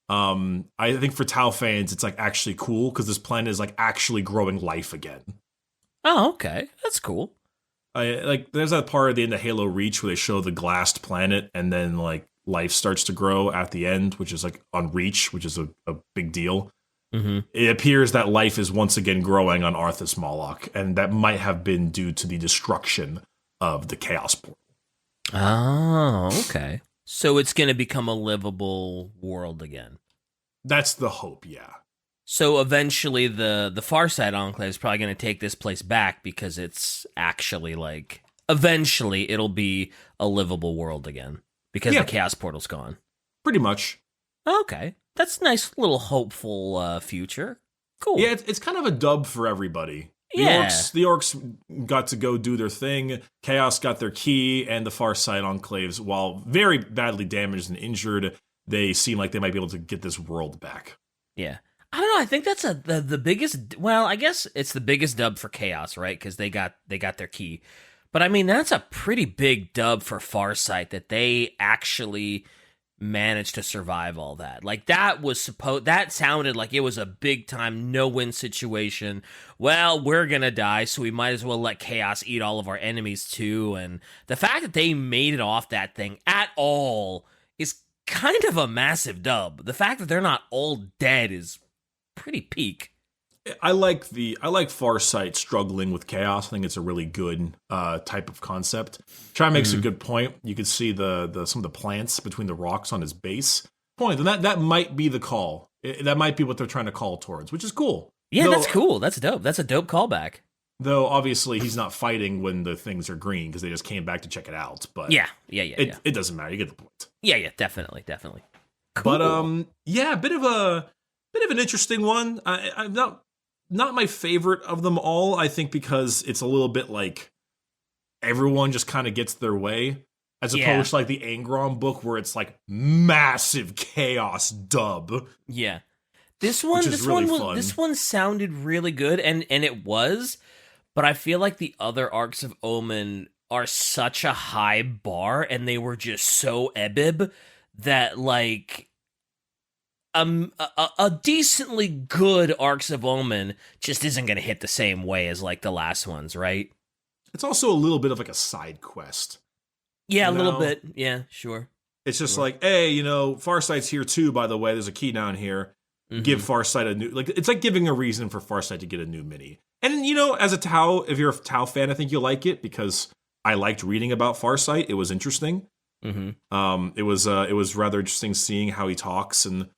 I think for Tau fans, it's like actually cool because this planet is like actually growing life again. Oh, okay, that's cool. There's that part at the end of Halo Reach where they show the glassed planet, and then like life starts to grow at the end, which is like on Reach, which is a big deal. It appears that life is once again growing on Arthas Moloch, and that might have been due to the destruction of the Chaos Portal. Oh, okay. So it's going to become a livable world again. That's the hope, yeah. So eventually the Farsight Enclave is probably going to take this place back because it's actually like eventually it'll be a livable world again because the Chaos Portal's gone. Pretty much. Okay. That's a nice little hopeful future. Cool. Yeah, it's kind of a dub for everybody. The orcs got to go do their thing. Chaos got their key, and the Farsight Enclaves, while very badly damaged and injured, they seem like they might be able to get this world back. Yeah. I don't know. I think that's the biggest. Well, I guess it's the biggest dub for Chaos, right? Because they got their key. But I mean, that's a pretty big dub for Farsight that they actually managed to survive all that. Like that sounded like it was a big time no-win situation. Well, we're gonna die, so we might as well let Chaos eat all of our enemies too. And the fact that they made it off that thing at all is kind of a massive dub. The fact that they're not all dead is pretty peak. I like Farsight struggling with Chaos. I think it's a really good type of concept. Try makes a good point. You can see the some of the plants between the rocks on his base. Point, and that might be the call. That might be what they're trying to call towards, which is cool. Yeah, that's cool. That's dope. That's a dope callback. Though obviously he's not fighting when the things are green because they just came back to check it out. But it doesn't matter. You get the point. Yeah, definitely. Cool. But a bit of an interesting one. I'm not my favorite of them all, I think, because it's a little bit like everyone just kind of gets their way, as opposed to like the Angron book where it's like massive chaos dub. Yeah. This one sounded really good, and it was, but I feel like the other Arks of Omen are such a high bar, and they were just so ebib that like a decently good Arks of Omen just isn't going to hit the same way as like the last ones, right? It's also a little bit of like a side quest. Yeah, a little bit. Yeah, sure. It's just like, hey, Farsight's here too, by the way. There's a key down here. Mm-hmm. Give Farsight a new... it's like giving a reason for Farsight to get a new mini. And, as a Tau, if you're a Tau fan, I think you'll like it because I liked reading about Farsight. It was interesting. Mm-hmm. It was rather interesting seeing how he talks, and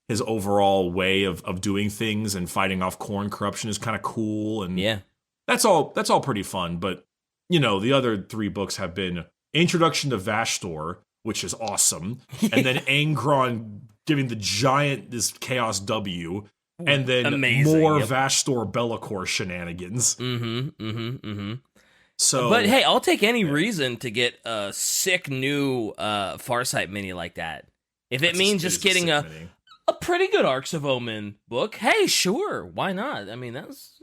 his overall way of doing things and fighting off Khorne corruption is kind of cool. And that's all pretty fun. But, the other three books have been Introduction to Vashtorr, which is awesome. And then Angron giving the giant this Chaos W. And then more Vashtorr Be'lakor shenanigans. So, but hey, I'll take any reason to get a sick new Farsight mini like that. If it means just getting a pretty good Arks of Omen book, hey, sure, why not? I mean, that's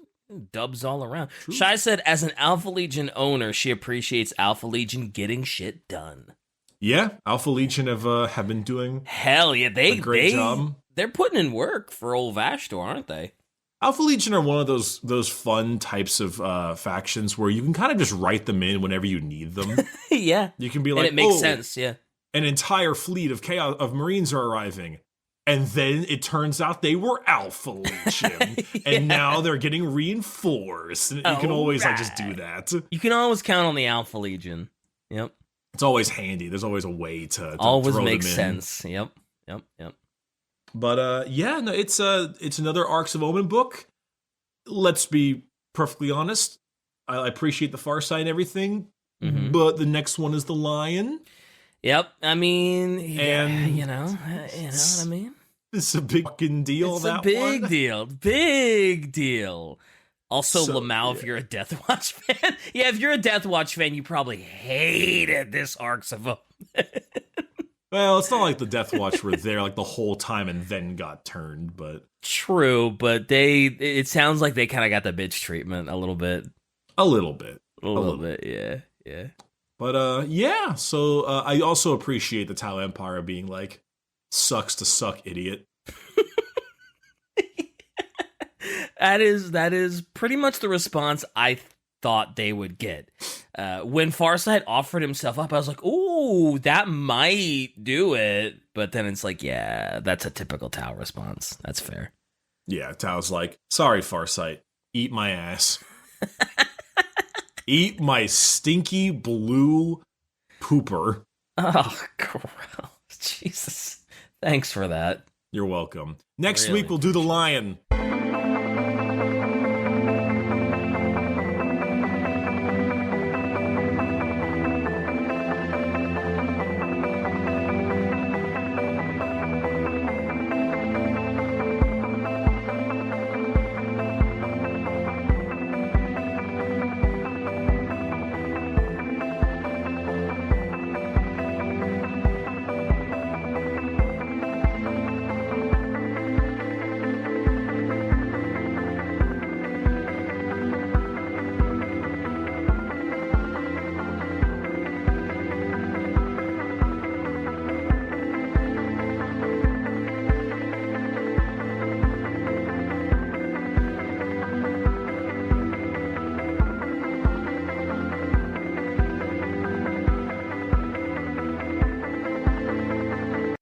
dubs all around. True. Shai said, as an Alpha Legion owner, she appreciates Alpha Legion getting shit done. Yeah, Alpha Legion have been doing a great job. They're putting in work for old Vashtorr, aren't they? Alpha Legion are one of those fun types of factions where you can kind of just write them in whenever you need them. Yeah, you can be like, and it makes sense. Yeah, an entire fleet of Marines are arriving, and then it turns out they were Alpha Legion, and now they're getting reinforced. And you can always just do that. You can always count on the Alpha Legion. Yep, it's always handy. There's always a way to always throw makes them in. sense. Yep. But it's another Arks of Omen book. Let's be perfectly honest. I appreciate the Farsight and everything, but the next one is the Lion. Yep. I mean, you know what I mean. It's a big fucking deal. It's a big deal. Also, Lamau, if you're a Death Watch fan, if you're a Death Watch fan, you probably hated this Arks of Omen. Well, it's not like the Death Watch were there like the whole time and then got turned, but... True, but it sounds like they kind of got the bitch treatment a little bit. A little bit, yeah. But, so I also appreciate the Tau Empire being like, sucks to suck, idiot. That is pretty much the response I thought they would get. When Farsight offered himself up, I was like, ooh, that might do it. But then it's like, yeah, that's a typical Tau response. That's fair. Yeah, Tau's like, sorry, Farsight, eat my ass. Eat my stinky blue pooper. Oh, gross. Jesus. Thanks for that. You're welcome. Next Really week we'll do the lion.